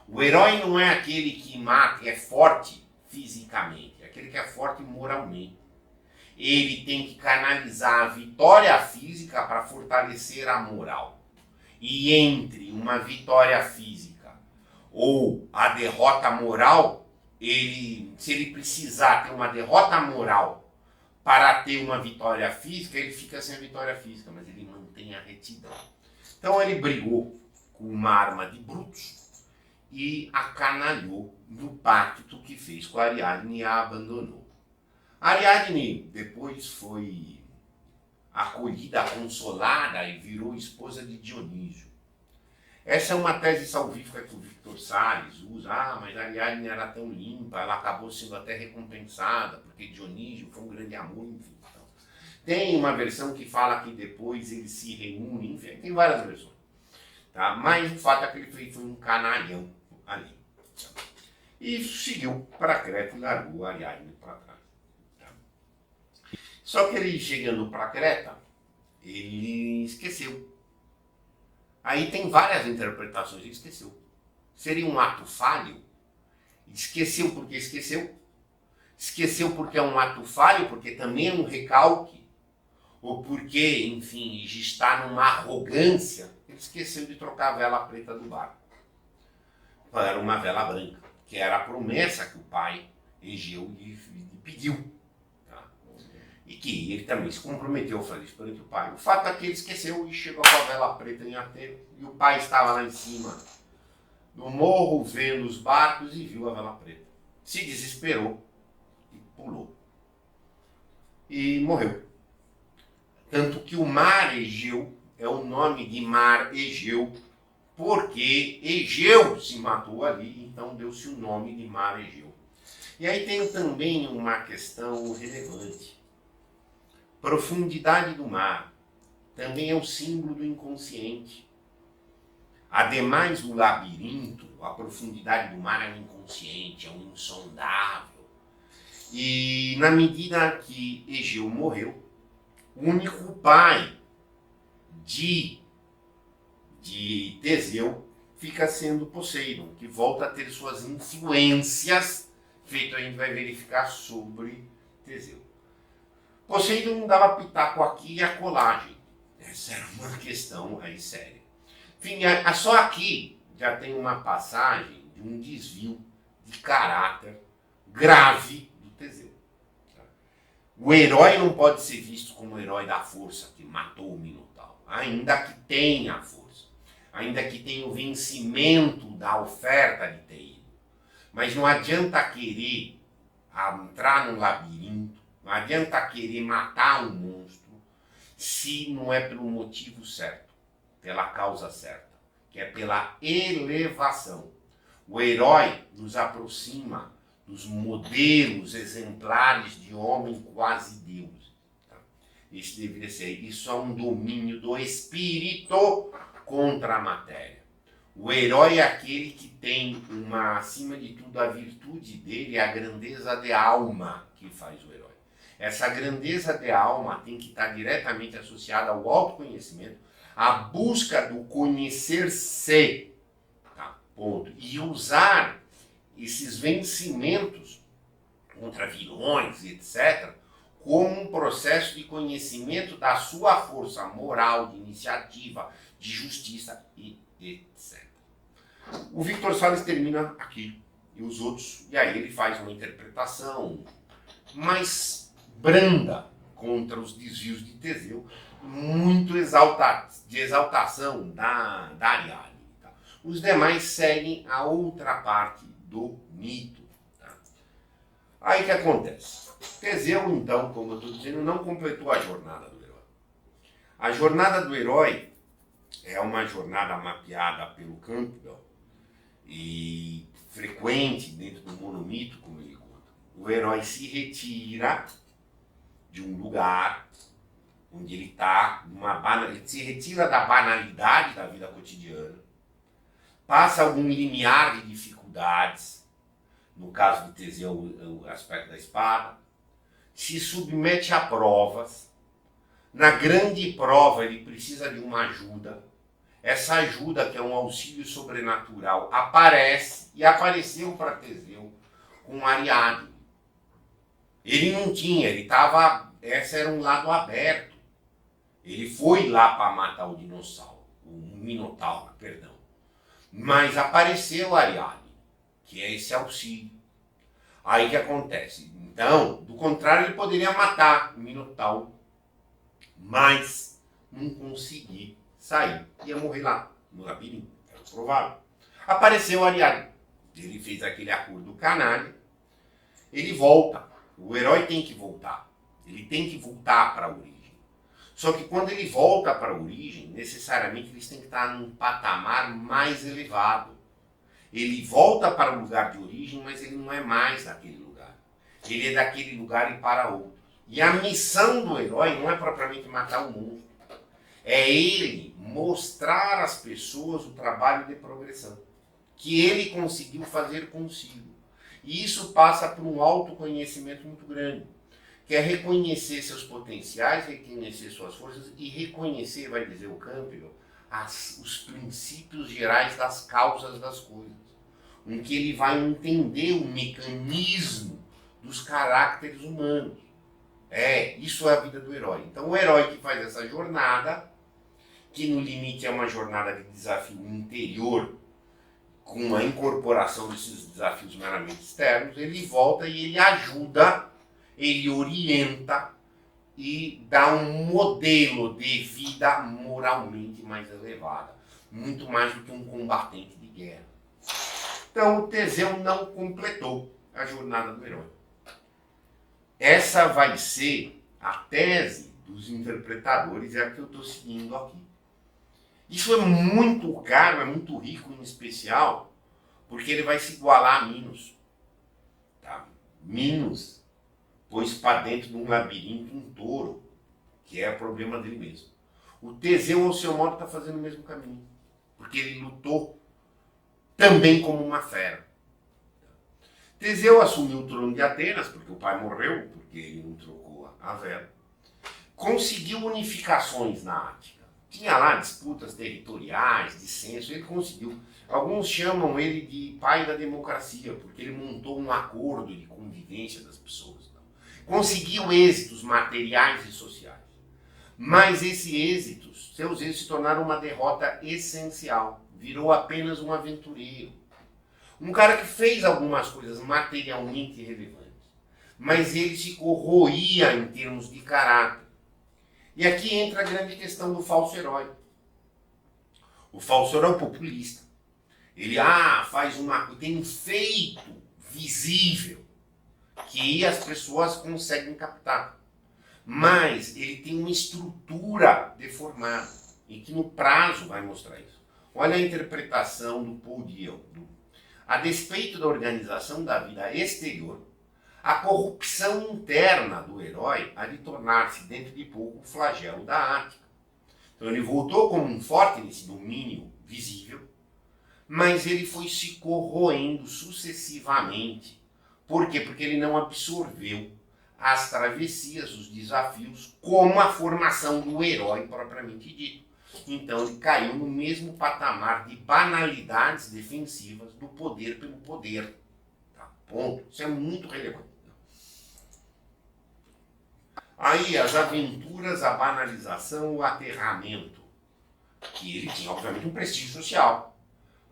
O herói não é aquele que mata, é forte fisicamente, é aquele que é forte moralmente. Ele tem que canalizar a vitória física para fortalecer a moral. E entre uma vitória física ou a derrota moral, se ele precisar ter uma derrota moral para ter uma vitória física, ele fica sem a vitória física, mas ele mantém a retidão. Então ele brigou com uma arma de brutos e acanalhou no pacto que fez com a Ariadne e a abandonou. A Ariadne depois foi acolhida, consolada e virou esposa de Dionísio. Essa é uma tese salvífica que o Victor Salles usa. Mas a Ariadne era tão limpa, ela acabou sendo até recompensada, porque Dionísio foi um grande amor, enfim. Então, tem uma versão que fala que depois eles se reúnem, enfim, tem várias versões. Tá? Mas o fato é que ele foi um canalhão ali. E seguiu para Creta e largou a Ariadne para trás. Tá? Só que ele chegando para Creta, ele esqueceu. Aí tem várias interpretações, ele esqueceu. Seria um ato falho? Esqueceu porque esqueceu? Esqueceu porque é um ato falho, porque também é um recalque? Ou porque, enfim, está numa arrogância? Ele esqueceu de trocar a vela preta do barco. Era uma vela branca, que era a promessa que o pai, Egeu, lhe pediu. E que ele também se comprometeu a fazer isso perante o pai. O fato é que ele esqueceu e chegou com a vela preta em Atenas. E o pai estava lá em cima no morro, vendo os barcos e viu a vela preta. Se desesperou e pulou. E morreu. Tanto que o mar Egeu é o nome de mar Egeu, porque Egeu se matou ali, então deu-se o nome de mar Egeu. E aí tem também uma questão relevante. Profundidade do mar também é o símbolo do inconsciente. Ademais do labirinto, a profundidade do mar é um inconsciente, é um insondável. E na medida que Egeu morreu, o único pai de Teseu fica sendo Poseidon, que volta a ter suas influências, feito a gente vai verificar sobre Teseu. Poseidon dava pitaco aqui e acolá, gente. Essa era uma questão aí séria. Enfim, só aqui já tem uma passagem de um desvio de caráter grave do Teseu. O herói não pode ser visto como o herói da força que matou o Minotauro, ainda que tenha a força, ainda que tenha o vencimento da oferta de ter ido. Mas não adianta querer entrar no labirinto, não adianta querer matar um monstro se não é pelo motivo certo, pela causa certa, que é pela elevação. O herói nos aproxima dos modelos exemplares de homem quase Deus. Tá? Isso deveria ser. Isso é um domínio do espírito contra a matéria. O herói é aquele que tem acima de tudo, a virtude dele, a grandeza de alma que faz o herói. Essa grandeza de alma tem que estar diretamente associada ao autoconhecimento, à busca do conhecer-se. Tá? Ponto. E usar esses vencimentos contra vilões, etc., como um processo de conhecimento da sua força moral, de iniciativa, de justiça e etc. O Victor Salles termina aqui, e os outros, e aí ele faz uma interpretação mais branda contra os desvios de Teseu, muito de exaltação da Ariadne. Tá? Os demais seguem a outra parte do mito. Tá? Aí o que acontece? Teseu, então, como eu estou dizendo, não completou a jornada do herói. A jornada do herói é uma jornada mapeada pelo Campbell e frequente dentro do monomito, como ele conta. O herói se retira de um lugar onde ele está, ele se retira da banalidade da vida cotidiana, passa algum limiar de dificuldades, no caso de Teseu, o aspecto da espada, se submete a provas. Na grande prova ele precisa de uma ajuda. Essa ajuda, que é um auxílio sobrenatural, aparece e apareceu para Teseu com Ariadne. Ele não tinha, esse era um lado aberto. Ele foi lá para matar o Minotauro, perdão. Mas apareceu Ariadne, que é esse auxílio. Aí o que acontece? Então, do contrário, ele poderia matar o Minotauro, mas não conseguir sair. Ia morrer lá, no labirinto, era provável. Apareceu Ariadne. Ele fez aquele acordo canalha. Ele volta. O herói tem que voltar. Ele tem que voltar para a origem. Só que quando ele volta para a origem, necessariamente eles têm que estar num patamar mais elevado. Ele volta para o lugar de origem, mas ele não é mais daquele lugar. Ele é daquele lugar e para outro. E a missão do herói não é propriamente matar o monstro. É ele mostrar às pessoas o trabalho de progressão que ele conseguiu fazer consigo. E isso passa por um autoconhecimento muito grande, que é reconhecer seus potenciais, reconhecer suas forças e reconhecer, vai dizer o Campbell, os princípios gerais das causas das coisas, em que ele vai entender o mecanismo dos caracteres humanos. Isso é a vida do herói. Então o herói que faz essa jornada, que no limite é uma jornada de desafio interior, com a incorporação desses desafios meramente externos, ele volta e ele ajuda, ele orienta e dá um modelo de vida moralmente mais elevada, muito mais do que um combatente de guerra. Então o Teseu não completou a jornada do herói. Essa vai ser a tese dos interpretadores, é a que eu estou seguindo aqui. Isso é muito caro, é muito rico em especial, porque ele vai se igualar a Minos. Tá? Minos pôs para dentro de um labirinto um touro, que é o problema dele mesmo. O Teseu, ao seu modo, está fazendo o mesmo caminho. porque ele lutou também como uma fera. Teseu assumiu o trono de Atenas, porque o pai morreu, porque ele não trocou a Vera. Conseguiu unificações na Ática. Tinha lá disputas territoriais, dissenso, ele conseguiu. Alguns chamam ele de pai da democracia, porque ele montou um acordo de convivência das pessoas. Conseguiu êxitos materiais e sociais. Mas seus êxitos se tornaram uma derrota essencial. Virou apenas um aventureiro. Um cara que fez algumas coisas materialmente relevantes, mas ele se corroía em termos de caráter. E aqui entra a grande questão do falso herói. O falso herói é o populista. Ele tem um feito visível que as pessoas conseguem captar. Mas ele tem uma estrutura deformada e que no prazo vai mostrar isso. Olha a interpretação do Paul Diel. A despeito da organização da vida exterior, a corrupção interna do herói há de tornar-se dentro de pouco o flagelo da Ática. Então ele voltou como um forte nesse domínio visível, mas ele foi se corroendo sucessivamente. Por quê? Porque ele não absorveu as travessias, os desafios, como a formação do herói propriamente dito. Então ele caiu no mesmo patamar de banalidades defensivas do poder pelo poder. Tá? Ponto. Isso é muito relevante. Aí as aventuras, a banalização, o aterramento. Que ele tinha, obviamente, um prestígio social.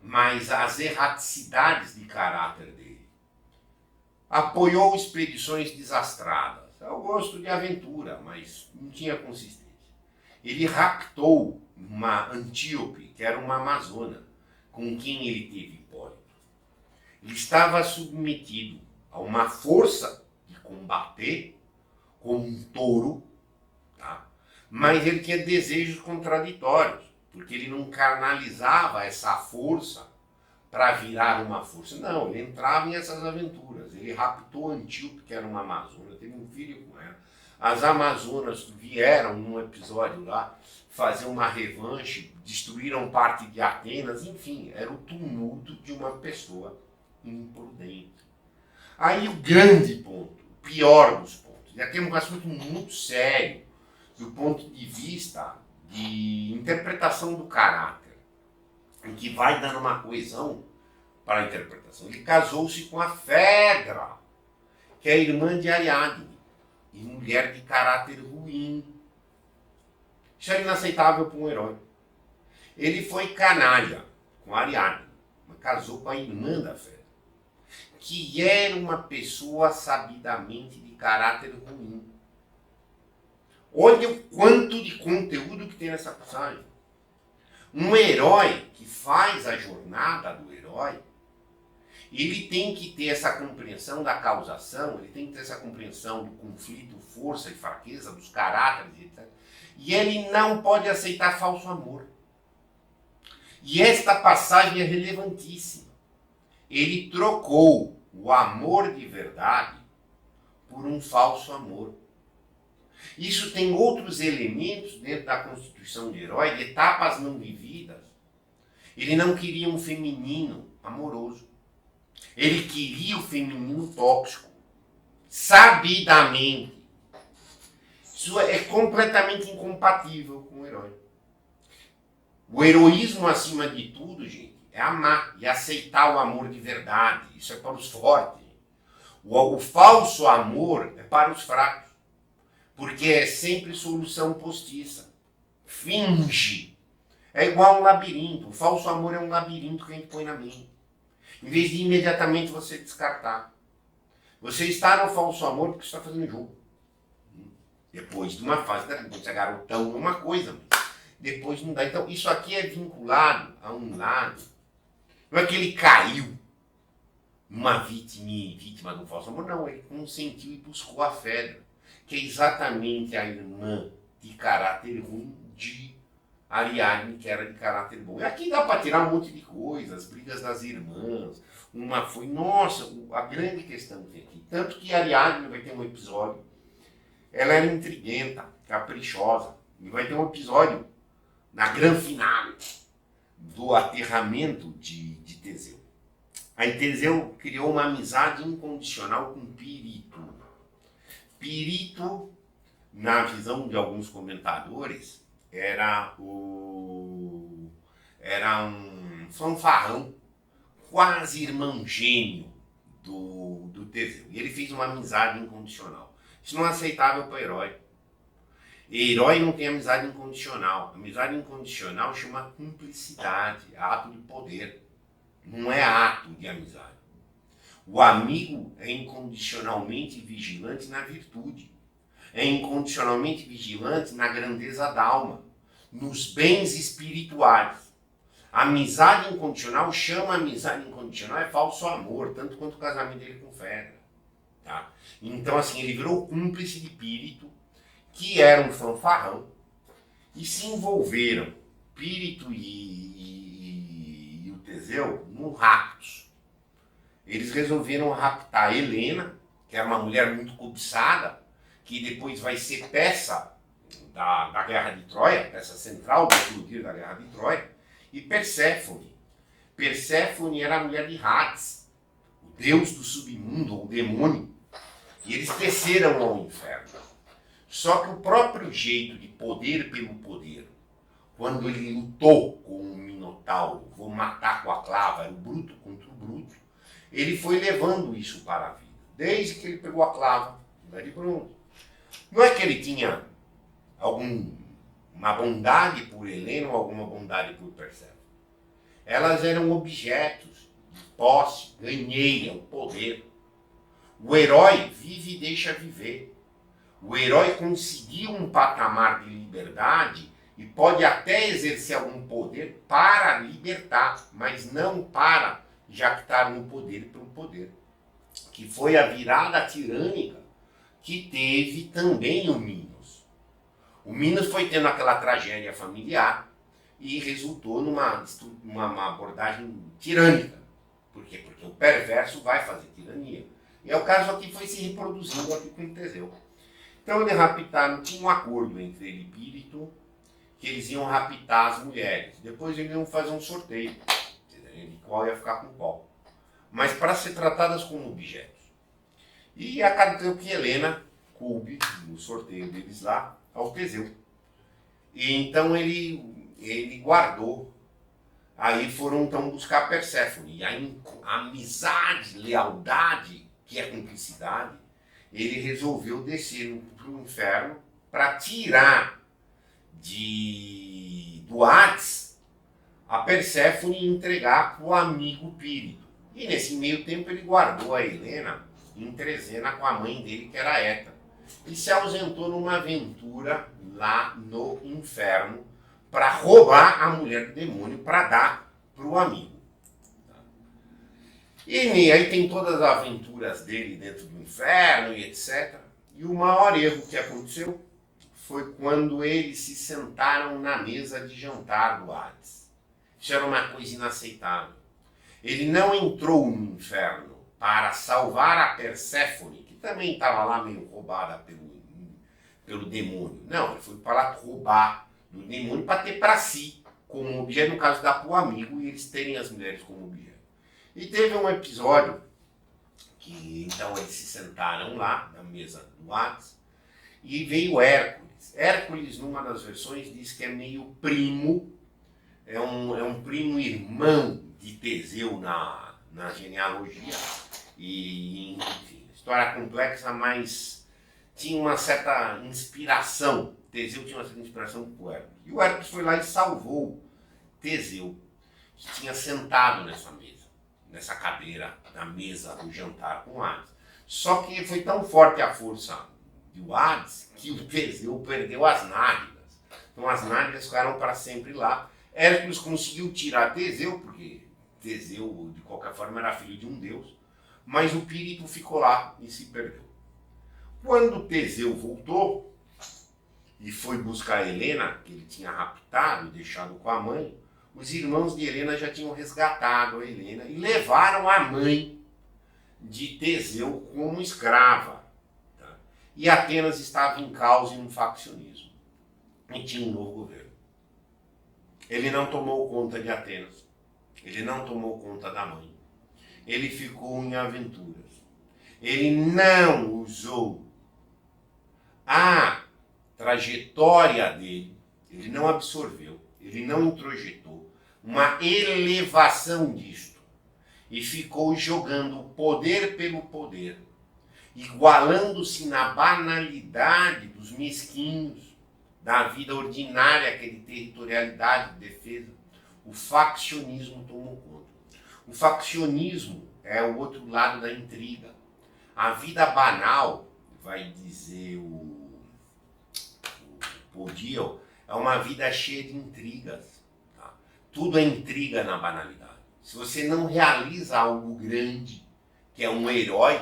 Mas as erraticidades de caráter dele. Apoiou expedições desastradas. Eu gosto de aventura, mas não tinha consistência. Ele raptou uma Antíope, que era uma amazona, com quem ele teve Hipólito. Ele estava submetido a uma força de combater como um touro, tá? Mas ele tinha desejos contraditórios, porque ele não canalizava essa força para virar uma força. Não, ele entrava em essas aventuras. Ele raptou Antíope, que era uma amazona, teve um filho com ela. As amazonas vieram num episódio lá fazer uma revanche, destruíram parte de Atenas, enfim, era o tumulto de uma pessoa imprudente. Aí o grande ponto, o pior dos pontos, e aqui é um assunto muito sério, do ponto de vista de interpretação do caráter, em que vai dando uma coesão para a interpretação. Ele casou-se com a Fedra, que é irmã de Ariadne, e mulher de caráter ruim. Isso é inaceitável para um herói. Ele foi canalha com Ariadne, mas casou com a irmã da Fedra, que era uma pessoa sabidamente de caráter ruim. Olha o quanto de conteúdo que tem nessa passagem. Um herói que faz a jornada do herói, ele tem que ter essa compreensão da causação, ele tem que ter essa compreensão do conflito, força e fraqueza, dos caráteres, etc. E ele não pode aceitar falso amor. E esta passagem é relevantíssima. Ele trocou o amor de verdade por um falso amor. Isso tem outros elementos dentro da constituição de herói, de etapas não vividas. Ele não queria um feminino amoroso. Ele queria o feminino tóxico. Sabidamente. Isso é completamente incompatível com o herói. O heroísmo, acima de tudo, gente, é amar e aceitar o amor de verdade. Isso é para os fortes. O falso amor é para os fracos. Porque é sempre solução postiça. Finge. É igual um labirinto. O falso amor é um labirinto que a gente põe na mente. Em vez de imediatamente você descartar. Você está no falso amor porque você está fazendo jogo. Depois de uma fase, você é garotão, é uma coisa, mas depois não dá. Então, isso aqui é vinculado a um lado. Não é que ele caiu numa vítima do falso amor, não. Ele consentiu e buscou a Fedra, que é exatamente a irmã de caráter ruim de Ariadne, que era de caráter bom. E aqui dá para tirar um monte de coisas, as brigas das irmãs. Uma foi, nossa, a grande questão que tem aqui. Tanto que Ariadne vai ter um episódio. Ela era intriguenta, caprichosa. E vai ter um episódio na grande finale, do aterramento de Teseu. Aí Teseu criou uma amizade incondicional com Pirito. Pirito, na visão de alguns comentadores, era um fanfarrão, quase irmão gêmeo do Teseu. E ele fez uma amizade incondicional. Isso não é aceitável para herói. Herói não tem amizade incondicional. Amizade incondicional chama cumplicidade, ato de poder. Não é ato de amizade. O amigo é incondicionalmente vigilante na virtude. É incondicionalmente vigilante na grandeza da alma, nos bens espirituais. Amizade incondicional chama amizade incondicional, é falso amor, tanto quanto o casamento dele com Fedra. Tá? Então, assim, ele virou cúmplice de Pirito, que era um fanfarrão, e se envolveram, Pirito e o Teseu, num raptos. Eles resolveram raptar Helena, que era uma mulher muito cobiçada, que depois vai ser peça da Guerra de Troia, peça central do explodir da Guerra de Troia, e Perséfone. Perséfone era a mulher de Hades, o deus do submundo, o demônio, e eles desceram ao inferno. Só que o próprio jeito de poder pelo poder, quando ele lutou com o Minotauro, vou matar com a clava, era o bruto contra o bruto, ele foi levando isso para a vida, desde que ele pegou a clava, de bronze. Não é que ele tinha uma bondade por Helena ou alguma bondade por Perséfone. Elas eram objetos de posse, ganhei o poder. O herói vive e deixa viver. O herói conseguiu um patamar de liberdade e pode até exercer algum poder para libertar, mas não para jactar no poder pelo poder. Que foi a virada tirânica que teve também o Minos. O Minos foi tendo aquela tragédia familiar e resultou numa abordagem tirânica. Por quê? Porque o perverso vai fazer tirania. E é o caso aqui foi se reproduzindo aqui com Teseu. Então eles raptaram, tinha um acordo entre ele e Pirito, que eles iam raptar as mulheres. Depois eles iam fazer um sorteio, de qual ia ficar com qual. Mas para ser tratadas como objetos. E acabou que Helena coube no sorteio deles lá ao Teseu. E então ele guardou. Aí foram então buscar Perséfone. E a amizade, lealdade, que é cumplicidade, ele resolveu descer para o inferno para tirar do Hades a Perséfone e entregar para o amigo Pirito. E nesse meio tempo ele guardou a Helena em Trezena com a mãe dele, que era Heta. E se ausentou numa aventura lá no inferno para roubar a mulher do demônio para dar para o amigo. E aí tem todas as aventuras dele dentro do inferno e etc. E o maior erro que aconteceu foi quando eles se sentaram na mesa de jantar do Hades. Isso era uma coisa inaceitável. Ele não entrou no inferno para salvar a Perséfone, que também estava lá meio roubada pelo demônio. Não, ele foi para lá roubar do demônio para ter para si como objeto, no caso, dar para o amigo e eles terem as mulheres como objeto. E teve um episódio que então eles se sentaram lá na mesa do Hades e veio Hércules. Hércules, numa das versões, diz que é meio primo, é um primo irmão de Teseu na genealogia. E, enfim, história complexa, mas tinha uma certa inspiração. Teseu tinha uma certa inspiração com o Hércules. E o Hércules foi lá e salvou Teseu, que tinha sentado nessa cadeira, na mesa do jantar com o Hades. Só que foi tão forte a força do Hades que o Teseu perdeu as nádegas. Então as nádegas ficaram para sempre lá. Hércules conseguiu tirar Teseu, porque Teseu, de qualquer forma, era filho de um deus, mas o Pirito ficou lá e se perdeu. Quando Teseu voltou e foi buscar Helena, que ele tinha raptado e deixado com a mãe, os irmãos de Helena já tinham resgatado a Helena e levaram a mãe de Teseu como escrava. Tá? E Atenas estava em causa em um faccionismo. E tinha um novo governo. Ele não tomou conta de Atenas. Ele não tomou conta da mãe. Ele ficou em aventuras. Ele não usou a trajetória dele, ele não absorveu, ele não introjetou uma elevação disto e ficou jogando o poder pelo poder, igualando-se na banalidade dos mesquinhos, da vida ordinária, que é de territorialidade, de defesa. O faccionismo tomou conta. O faccionismo é o outro lado da intriga. A vida banal, vai dizer o Bourdieu, é uma vida cheia de intrigas. Tá? Tudo é intriga na banalidade. Se você não realiza algo grande, que é um herói,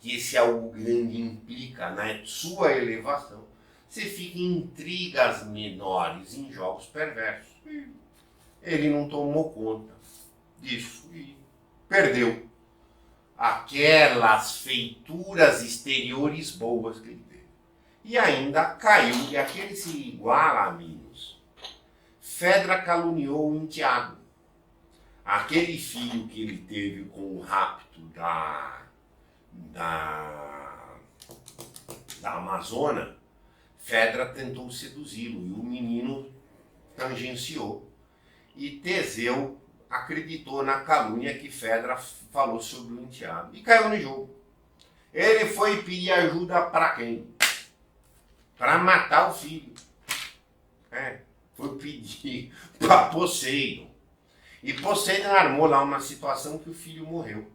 que esse algo grande implica na sua elevação, você fica em intrigas menores, em jogos perversos. Ele não tomou conta disso e perdeu aquelas feituras exteriores boas que ele teve. E ainda caiu, e aquele se iguala a Minos. Fedra caluniou o enteado. Aquele filho que ele teve com o rapto da Amazônia, Fedra tentou seduzi-lo e o menino tangenciou. E Teseu acreditou na calúnia que Fedra falou sobre o enteado e caiu no jogo. Ele foi pedir ajuda para quem? Para matar o filho. Foi pedir para Poseidon. E Poseidon armou lá uma situação que o filho morreu.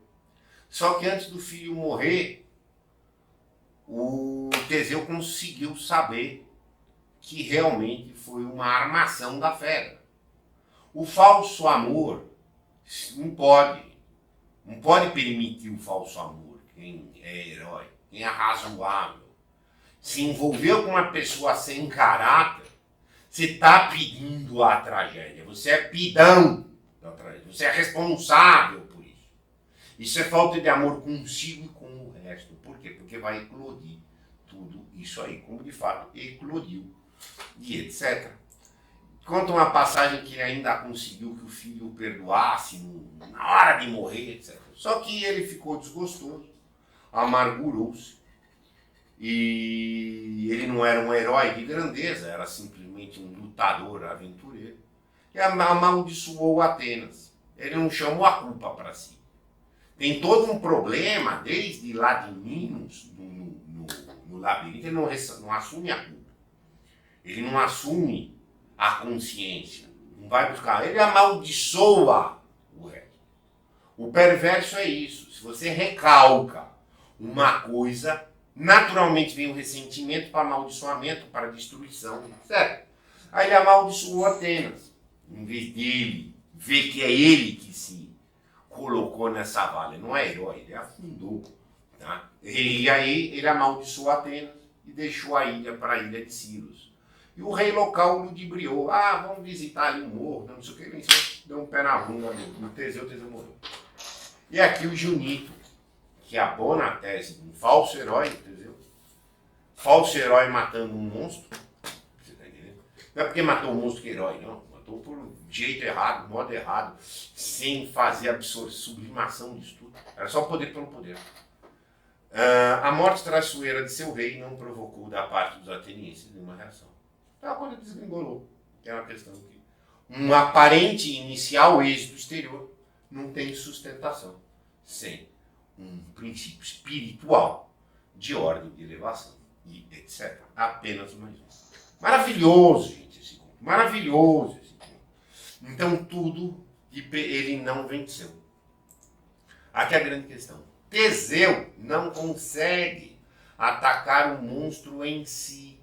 Só que antes do filho morrer, o Teseu conseguiu saber que realmente foi uma armação da Fedra. O falso amor não pode permitir o falso amor. Quem é herói, quem é razoável, se envolveu com uma pessoa sem caráter, você está pedindo a tragédia, você é pidão da tragédia, você é responsável por isso. Isso é falta de amor consigo e com o resto. Por quê? Porque vai eclodir tudo isso aí, como de fato eclodiu, e etc. Conta uma passagem que ele ainda conseguiu que o filho o perdoasse na hora de morrer, etc. Só que ele ficou desgostoso, amargurou-se, e ele não era um herói de grandeza, era simplesmente um lutador aventureiro, e amaldiçoou Atenas. Ele não chamou a culpa para si. Tem todo um problema, desde lá de Minos, no labirinto, ele não assume a culpa. Ele não assume a consciência. Não vai buscar. Ele amaldiçoa o resto. O perverso é isso. Se você recalca uma coisa, naturalmente vem o ressentimento para amaldiçoamento, para destruição, certo? Aí ele amaldiçoou Atenas. Em vez dele ver que é ele que se colocou nessa vala. Não é herói, ele afundou. Tá? E aí ele amaldiçoou Atenas e deixou a ilha para a ilha de Silos. E o rei local ludibriou. Vamos visitar ali um morro, não sei o que. Ele deu um pé na bunda do Teseu, o Teseu morreu. E aqui o Junito, que abona a tese de um falso herói, Teseu. Falso herói matando um monstro. Você tá entendendo? Não é porque matou um monstro que é herói, não. Matou por jeito errado, modo errado, sem fazer sublimação disso tudo. Era só poder pelo poder. A morte traiçoeira de seu rei não provocou da parte dos atenienses nenhuma reação. Então a coisa desgringolou. É uma questão que um aparente inicial êxito exterior não tem sustentação sem um princípio espiritual de ordem de elevação e etc. Apenas mais um. Maravilhoso, gente, esse conto. Maravilhoso esse conto. Então tudo ele não venceu. Aqui é a grande questão. Teseu não consegue atacar o monstro em si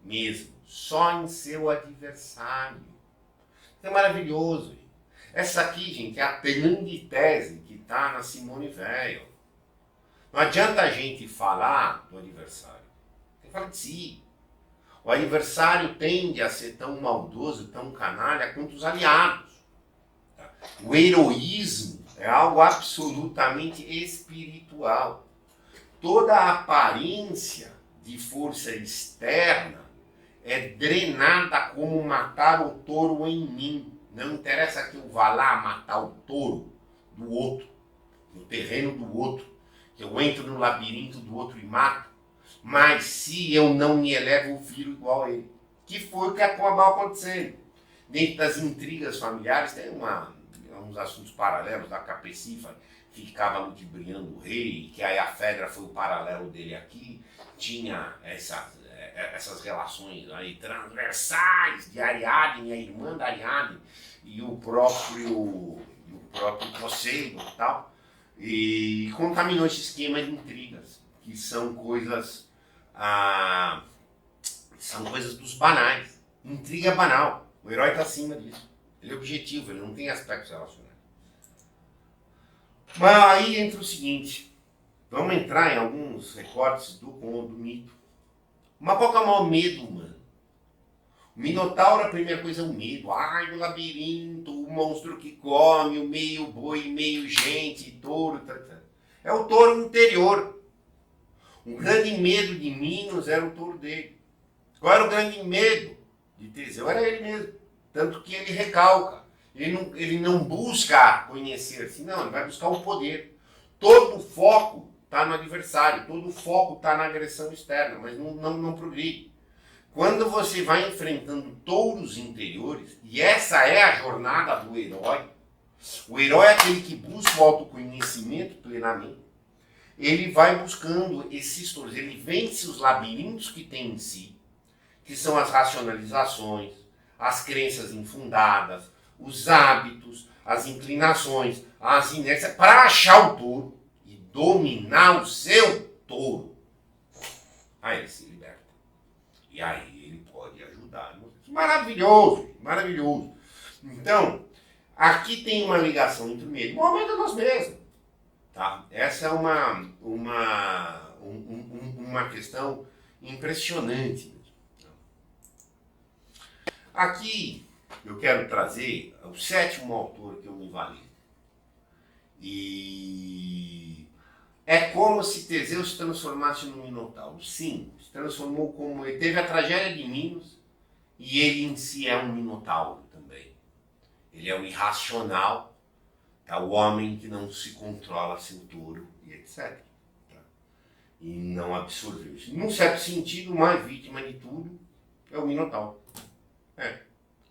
mesmo, só em seu adversário. É maravilhoso. Gente. Essa aqui, gente, é a grande tese que está na Simone Weil. Não adianta a gente falar do adversário. Tem que falar de si. O adversário tende a ser tão maldoso, tão canalha quanto os aliados. Tá? O heroísmo é algo absolutamente espiritual. Toda a aparência de força externa é drenada como matar o touro em mim. Não interessa que eu vá lá matar o touro do outro, no terreno do outro, que eu entro no labirinto do outro e mato, mas se eu não me elevo, eu viro igual a ele. Que foi o que acabou acontecendo. Dentro das intrigas familiares, tem uns assuntos paralelos da Capecifa, ficava ludibriando o rei, que aí a Fedra foi o paralelo dele aqui, tinha essas relações aí transversais de Ariadne, a irmã da Ariadne, e o próprio Poseidon e tal, e contaminou esse esquema de intrigas, que são coisas dos banais. Intriga é banal, o herói está acima disso, ele é objetivo, ele não tem aspectos relacionais. Mas aí entra o seguinte, vamos entrar em alguns recortes do mito. Mas qual que é o maior medo humano? O Minotauro, a primeira coisa é o medo. Ai, o labirinto, o monstro que come, o meio boi, meio gente, touro, É o touro interior. O grande medo de Minos era o touro dele. Qual era o grande medo de Teseu? Era ele mesmo. Tanto que ele recalca. Ele não busca conhecer-se, não, ele vai buscar o poder. Todo o foco está no adversário, todo o foco está na agressão externa, mas não progride. Quando você vai enfrentando touros interiores, e essa é a jornada do herói, o herói é aquele que busca o autoconhecimento plenamente, ele vai buscando esses touros, ele vence os labirintos que tem em si, que são as racionalizações, as crenças infundadas, os hábitos, as inclinações, as inércias, para achar o touro e dominar o seu touro. Aí ele se liberta. E aí ele pode ajudar. Maravilhoso, maravilhoso. Então, aqui tem uma ligação entre o medo e o medo de nós mesmos. Tá? Essa é uma questão impressionante. Aqui eu quero trazer o 7º autor que eu me valei. E é como se Teseu se transformasse num Minotauro. Sim, se transformou como ele teve a tragédia de Minos e ele em si é um Minotauro também. Ele é um irracional, tá? O homem que não se controla seu touro e etc. Tá? E não absorveu isso. Num certo sentido, o mais vítima de tudo é o Minotauro.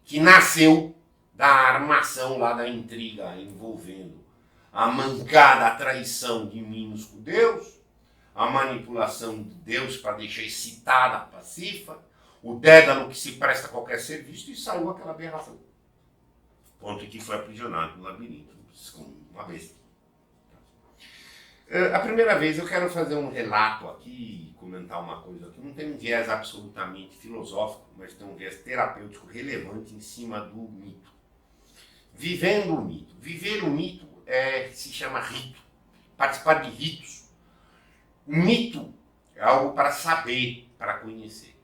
Que nasceu da armação lá da intriga envolvendo a mancada, a traição de Minos com Deus, a manipulação de Deus para deixar excitada a Pasífae, o Dédalo que se presta a qualquer serviço, e saiu aquela aberração. Ponto que foi aprisionado no labirinto, como uma besta. A primeira vez eu quero fazer um relato aqui, comentar uma coisa que não tem um viés absolutamente filosófico, mas tem um viés terapêutico relevante em cima do mito. Vivendo o mito. Viver o mito se chama rito. Participar de ritos. O mito é algo para saber, para conhecer.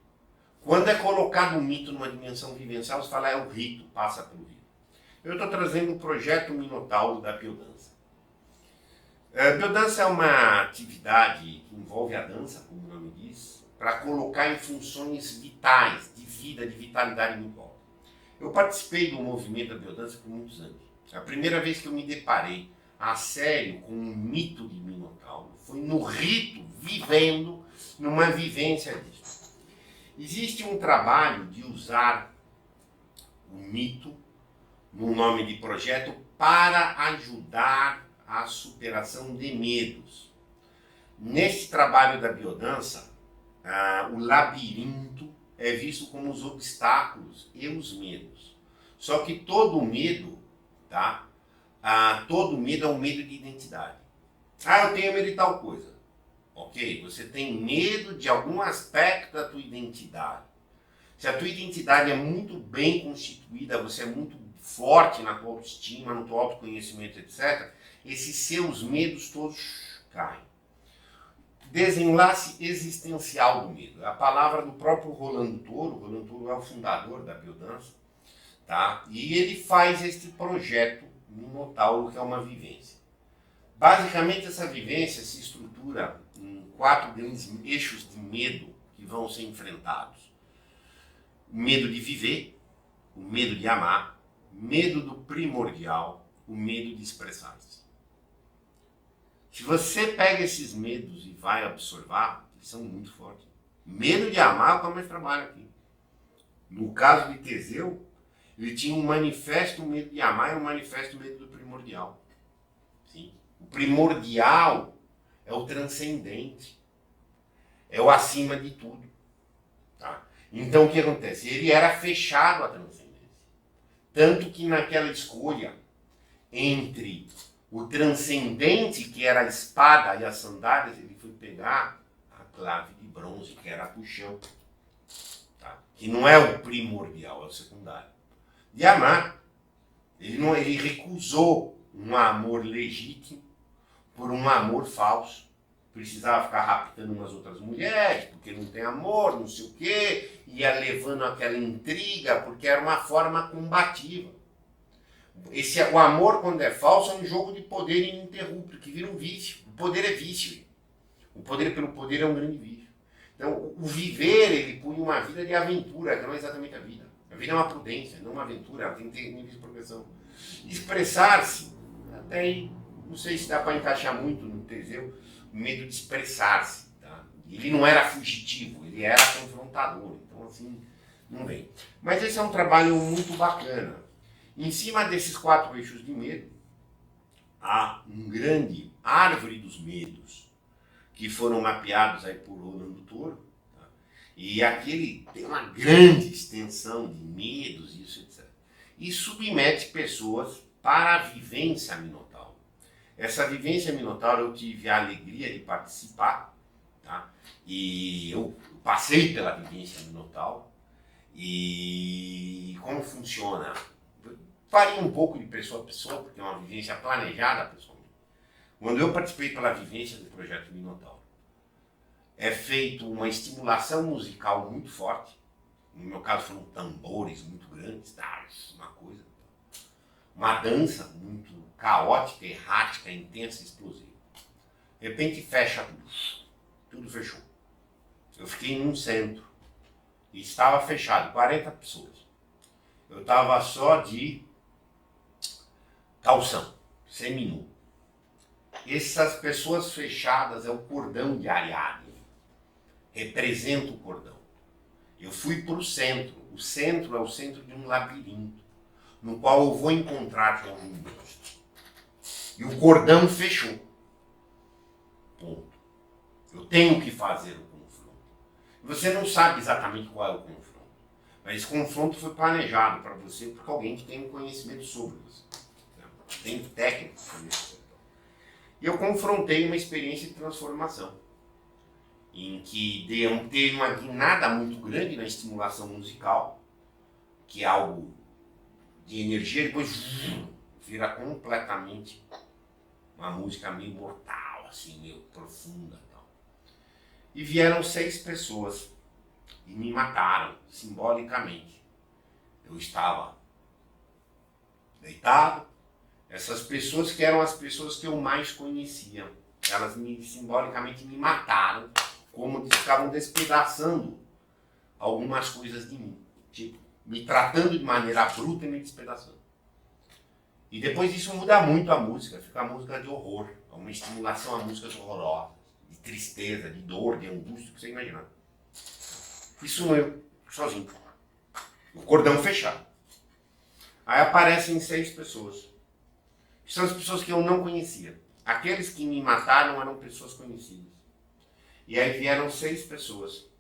Quando é colocado um mito numa dimensão vivencial, você fala é o rito, passa pelo rito. Eu estou trazendo o projeto Minotauro da biodança. A biodança é uma atividade que envolve a dança, como o nome diz, para colocar em funções vitais, de vida, de vitalidade muito alta. Eu participei do movimento da biodança por muitos anos. A primeira vez que eu me deparei a sério com um mito de Minotauro foi no rito, vivendo, numa vivência disso. Existe um trabalho de usar o mito no nome de projeto para ajudar a superação de medos. Nesse trabalho da biodança, o labirinto é visto como os obstáculos e os medos. Só que todo medo, tá? Todo medo é um medo de identidade. Eu tenho medo de tal coisa. Ok, você tem medo de algum aspecto da tua identidade. Se a tua identidade é muito bem constituída, você é muito forte na tua autoestima, no teu autoconhecimento, etc., esses seus medos todos caem. Desenlace existencial do medo. A palavra do próprio Rolando Toro. Rolando Toro é o fundador da biodança, tá? E ele faz este projeto Minotauro, que é uma vivência. Basicamente, essa vivência se estrutura em 4 grandes eixos de medo que vão ser enfrentados. O medo de viver, o medo de amar, medo do primordial, o medo de expressar-se. Se você pega esses medos e vai observar, eles são muito fortes. Medo de amar é o que eu mais trabalho aqui. No caso de Teseu, ele tinha um manifesto medo de amar e um manifesto medo do primordial. Sim. O primordial é o transcendente, é o acima de tudo. Tá? Então o que acontece? Ele era fechado à transcendência. Tanto que naquela escolha entre o transcendente, que era a espada e as sandálias, ele foi pegar a clave de bronze, que era a puxão. Tá? Que não é o primordial, é o secundário. De amar. Ele recusou um amor legítimo por um amor falso. Precisava ficar raptando umas outras mulheres, porque não tem amor, não sei o quê, ia levando aquela intriga, porque era uma forma combativa. O amor, quando é falso, é um jogo de poder ininterrupto, que vira um vício. O poder é vício. O poder pelo poder é um grande vício. Então, o viver, ele punha uma vida de aventura, que não é exatamente a vida. A vida é uma prudência, não uma aventura, ela tem que ter níveis de progressão. Expressar-se, até aí, não sei se dá para encaixar muito no Teseu, o medo de expressar-se. Tá? Ele não era fugitivo, ele era confrontador. Então, assim, não vem. Mas esse é um trabalho muito bacana. Em cima desses 4 eixos de medo, há um grande árvore dos medos, que foram mapeados aí por Rolando Toro. Tá? E aquele tem uma grande extensão de medos, isso, etc. E submete pessoas para a vivência Minotauro. Essa vivência Minotauro eu tive a alegria de participar, tá? E eu passei pela vivência Minotauro. E como funciona? Varia um pouco de pessoa a pessoa, porque é uma vivência planejada pessoalmente. Quando eu participei pela vivência do projeto Minotauro, é feita uma estimulação musical muito forte. No meu caso foram tambores muito grandes, uma coisa. Uma dança muito caótica, errática, intensa, explosiva. De repente fecha tudo. Tudo fechou. Eu fiquei em um centro. E estava fechado, 40 pessoas. Eu estava só de calção, seminu. Essas pessoas fechadas é o cordão de Ariadne. Representa o cordão. Eu fui para o centro. O centro é o centro de um labirinto, no qual eu vou encontrar com um monstro. E o cordão fechou. Ponto. Eu tenho que fazer o confronto. Você não sabe exatamente qual é o confronto. Mas esse confronto foi planejado para você por alguém que tem um conhecimento sobre você. Tem técnica sobre isso. E eu confrontei uma experiência de transformação, em que teve uma guinada muito grande na estimulação musical, que é algo de energia, depois vira completamente uma música meio mortal, assim, meio profunda. Tal. E vieram 6 pessoas e me mataram, simbolicamente. Eu estava deitado, essas pessoas que eram as pessoas que eu mais conhecia, elas simbolicamente me mataram, como ficavam despedaçando algumas coisas de mim, tipo, me tratando de maneira bruta e me despedaçando. E depois disso muda muito a música, fica a música de horror, é uma estimulação a músicas horrorosas, de tristeza, de dor, de angústia, que você imaginar. Isso eu, sozinho. O cordão fechado. Aí aparecem 6 pessoas. Que são as pessoas que eu não conhecia. Aqueles que me mataram eram pessoas conhecidas. E aí vieram 6 pessoas.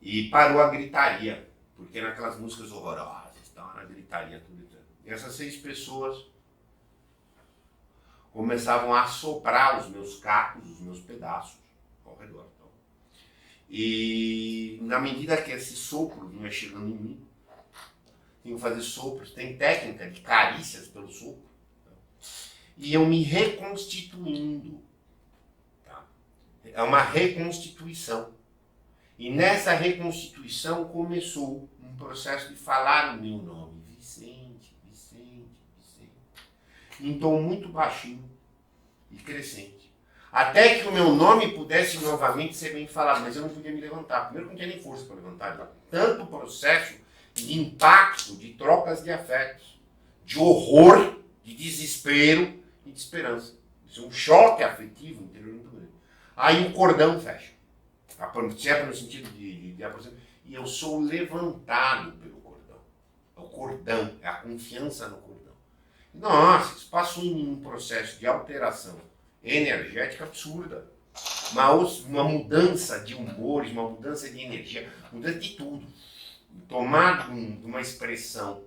E parou a gritaria. Porque naquelas músicas horrorosas, a gritaria, tudo. E essas 6 pessoas começavam a soprar os meus cacos, os meus pedaços ao redor. Então. E na medida que esse sopro vinha chegando em mim, tinha que fazer sopros, tem técnica de carícias pelo sopro. E eu me reconstituindo. Tá? É uma reconstituição. E nessa reconstituição começou um processo de falar o meu nome. Vicente, Vicente, Vicente. Em tom muito baixinho e crescente. Até que o meu nome pudesse novamente ser bem falado. Mas eu não podia me levantar. Primeiro que não tinha nem força para levantar. Tanto processo de impacto, de trocas de afetos, de horror, de desespero e de esperança. Isso é um choque afetivo interior muito grande. Aí o cordão fecha. Sempre no sentido de aproximar. E eu sou levantado pelo cordão. É o cordão, é a confiança no cordão. Nossa, isso passou em mim um processo de alteração energética absurda. Uma mudança de humores, uma mudança de energia, mudança de tudo. Tomado de uma expressão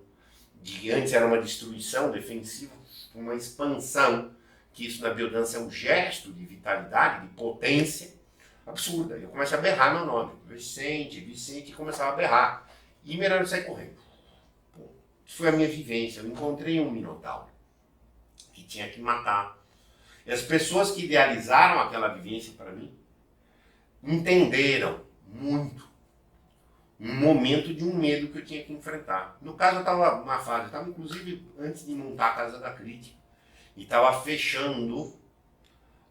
de antes era uma destruição defensiva, uma expansão, que isso na biodança é um gesto de vitalidade, de potência, absurda. Eu comecei a berrar meu nome, Vicente, e começava a berrar. E melhor sair correndo. Pô, isso foi a minha vivência. Eu encontrei um minotauro que tinha que matar. E as pessoas que idealizaram aquela vivência para mim entenderam muito um momento de um medo que eu tinha que enfrentar. No caso, eu estava numa fase, eu estava inclusive antes de montar a Casa da Crítica, e estava fechando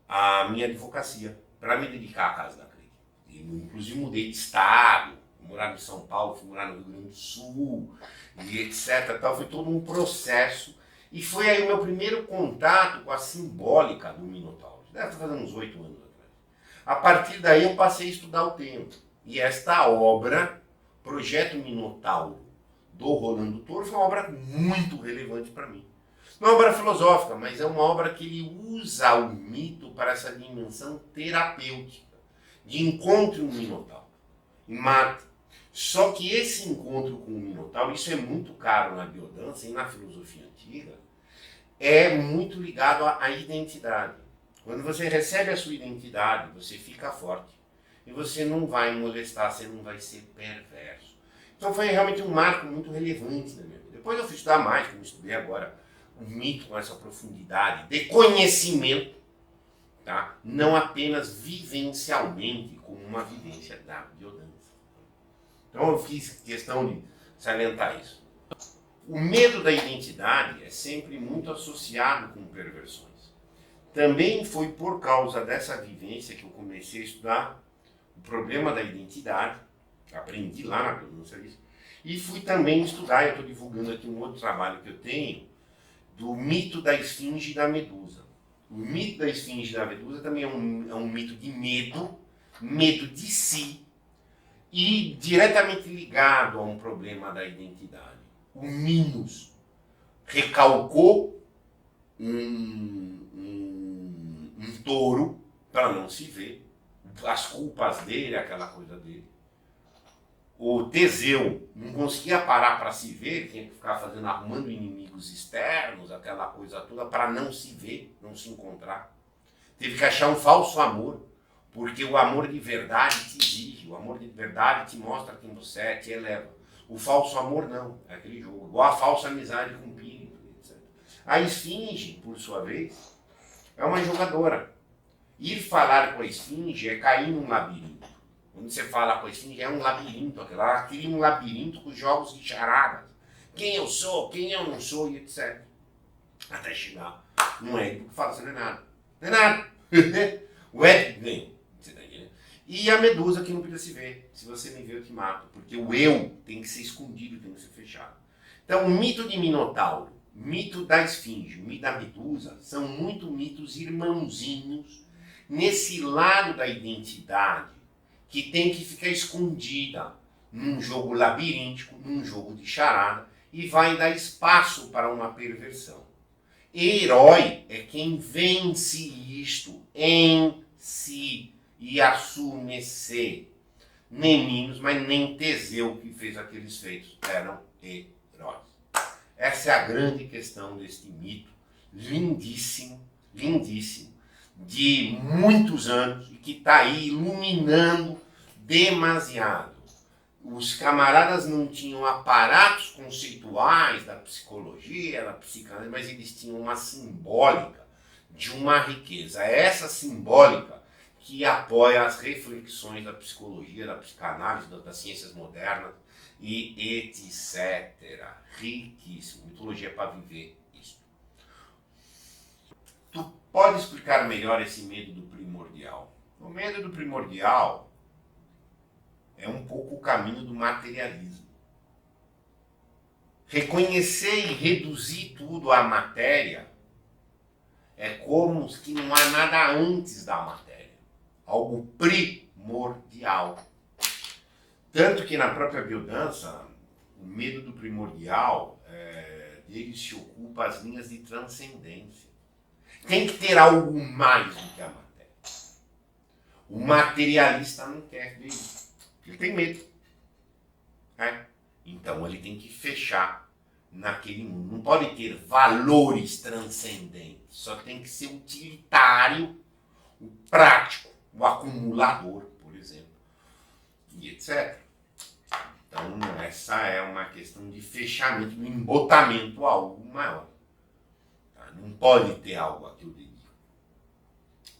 a minha advocacia para me dedicar à Casa da Crítica. E, inclusive mudei de estado, fui morar em São Paulo, fui morar no Rio Grande do Sul, e etc. Tal. Foi todo um processo. E foi aí o meu primeiro contato com a simbólica do Minotauro. Deve estar fazendo uns 8 anos atrás. A partir daí eu passei a estudar o tempo. E esta obra, Projeto Minotauro, do Rolando Toro, foi uma obra muito relevante para mim. Não é uma obra filosófica, mas é uma obra que ele usa o mito para essa dimensão terapêutica, de encontro no Minotauro, em Marte. Só que esse encontro com o Minotauro, isso é muito caro na biodança e na filosofia antiga, é muito ligado à identidade. Quando você recebe a sua identidade, você fica forte. E você não vai molestar, você não vai ser perverso. Então foi realmente um marco muito relevante na minha vida. Depois eu fui estudar mais, como estudei agora, o mito com essa profundidade de conhecimento, tá? Não apenas vivencialmente, como uma vivência da biodança. Então eu fiz questão de salientar isso. O medo da identidade é sempre muito associado com perversões. Também foi por causa dessa vivência que eu comecei a estudar o problema da identidade, aprendi lá na biodança isso, e fui também estudar, eu estou divulgando aqui um outro trabalho que eu tenho, do mito da esfinge e da medusa. O mito da esfinge e da medusa também é um mito de medo, medo de si, e diretamente ligado a um problema da identidade. O Minos recalcou um touro para não se ver, as culpas dele, aquela coisa dele. O Teseu não conseguia parar para se ver, tinha que ficar arrumando inimigos externos, aquela coisa toda, para não se ver, não se encontrar. Teve que achar um falso amor, porque o amor de verdade te exige, o amor de verdade te mostra quem você é, te eleva. O falso amor não, é aquele jogo, igual a falsa amizade com o espírito, etc. A esfinge, por sua vez, é uma jogadora. Ir falar com a esfinge é cair num labirinto. Quando você fala com a esfinge, é um labirinto. Ela cria um labirinto com jogos de charadas. Quem eu sou, quem eu não sou, e etc. Até chegar um Édipo que fala, você não é nada. Não é nada. O Édipo ganhou. Você tá entendendo? E a medusa que não podia se ver. Se você me vê, eu te mato. Porque o eu tem que ser escondido, tem que ser fechado. Então, o mito de Minotauro, mito da esfinge, o mito da medusa, são muito mitos irmãozinhos nesse lado da identidade que tem que ficar escondida num jogo labiríntico, num jogo de charada, e vai dar espaço para uma perversão. Herói é quem vence isto em si e assume-se. Nem Minos, mas nem Teseu que fez aqueles feitos eram heróis. Essa é a grande questão deste mito, lindíssimo, lindíssimo, de muitos anos e que está aí iluminando demasiado. Os camaradas não tinham aparatos conceituais da psicologia, da psicanálise, mas eles tinham uma simbólica de uma riqueza. É essa simbólica que apoia as reflexões da psicologia, da psicanálise, das ciências modernas e etc. Riquíssimo. Mitologia é para viver isso. Tu pode explicar melhor esse medo do primordial? O medo do primordial é um pouco o caminho do materialismo. Reconhecer e reduzir tudo à matéria é como que não há nada antes da matéria. Algo primordial. Tanto que na própria biodança, o medo do primordial, dele se ocupa as linhas de transcendência. Tem que ter algo mais do que a matéria. O materialista não quer ver isso. Ele tem medo. Então ele tem que fechar naquele mundo. Não pode ter valores transcendentes. Só tem que ser utilitário, o prático, o acumulador, por exemplo. E etc. Então essa é uma questão de fechamento, de embotamento a algo maior. Não pode ter algo aqui, eu diria.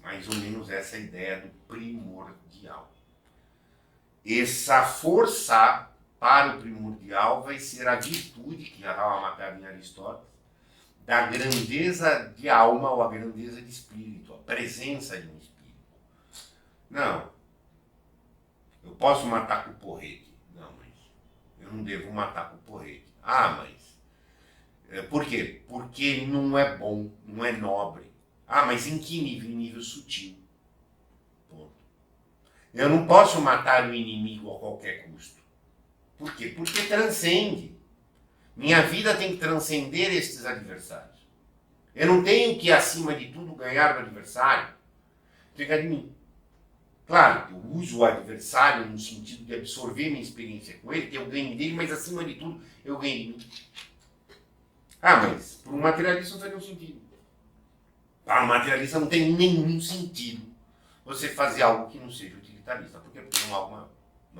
Mais ou menos essa ideia do primordial. Essa força para o primordial vai ser a virtude, que já estava marcada em Aristóteles, da grandeza de alma ou a grandeza de espírito, a presença de um espírito. Não. Eu posso matar com o porrete. Não, mas eu não devo matar com o porrete. Ah, mas... por quê? Porque não é bom, não é nobre. Ah, mas em que nível? Em nível sutil. Ponto. Eu não posso matar o inimigo a qualquer custo. Por quê? Porque transcende. Minha vida tem que transcender estes adversários. Eu não tenho que, acima de tudo, ganhar do adversário. Fica de mim. Claro, eu uso o adversário no sentido de absorver minha experiência com ele, que eu ganho dele, mas acima de tudo, eu ganho de mim. Ah, mas para um materialista não faz nenhum sentido. Para um materialista não tem nenhum sentido você fazer algo que não seja utilitarista, porque não há uma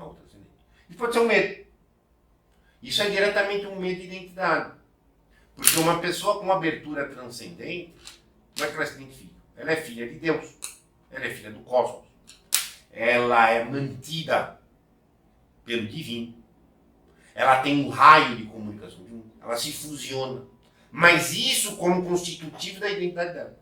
outra ascendente. Isso pode ser um medo. Isso é diretamente um medo de identidade. Porque uma pessoa com abertura transcendente, como é que ela se identifica? Ela é filha de Deus. Ela é filha do cosmos. Ela é mantida pelo divino. Ela tem um raio de comunicação junto. Ela se fusiona. Mas isso como constitutivo da identidade dela.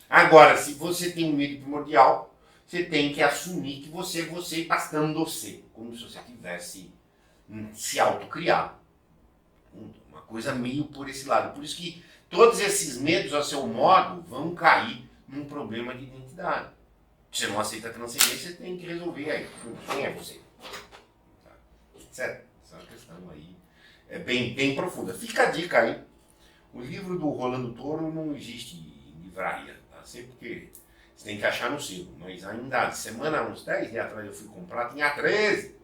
Agora, se você tem um medo primordial, você tem que assumir que você é você bastando-se. Como se você tivesse se autocriado. Uma coisa meio por esse lado. Por isso que todos esses medos, a seu modo, vão cair num problema de identidade. Você não aceita a transcendência, você tem que resolver aí. Quem é você? Certo? Essa é uma questão aí bem profunda. Fica a dica aí. O livro do Rolando Toro não existe em livraria, tá? Sempre porque você tem que achar no sebo. Mas ainda de semana, uns 10 dias atrás eu fui comprar, tinha 13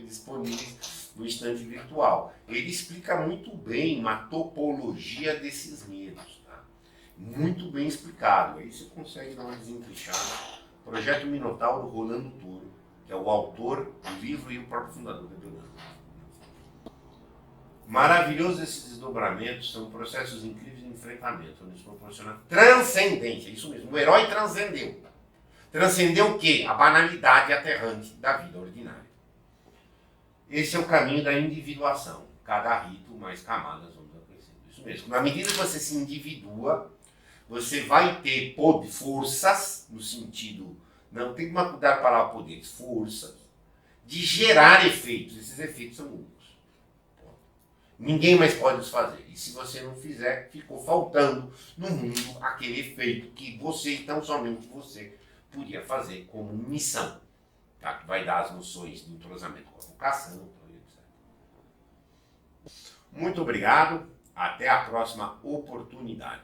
disponíveis no estande virtual. Ele explica muito bem uma topologia desses medos, tá? Muito bem explicado. Aí você consegue dar uma desentrixada. Projeto Minotauro, Rolando Toro, que é o autor do livro e o próprio fundador da biodança. Maravilhoso esses desdobramentos, são processos incríveis de enfrentamento, onde nos proporciona transcendência, isso mesmo, o herói transcendeu. Transcendeu o quê? A banalidade aterrante da vida ordinária. Esse é o caminho da individuação. Cada rito, mais camadas vamos aparecendo. Isso mesmo. Na medida que você se individua, você vai ter forças, no sentido, não tem que mudar a palavra poderes, forças, de gerar efeitos. Esses efeitos são únicos. Ninguém mais pode os fazer. E se você não fizer, ficou faltando no mundo aquele efeito que você, e tão somente você, podia fazer como missão. Tá? Que vai dar as noções de entrosamento com a vocação, etc. Muito obrigado. Até a próxima oportunidade.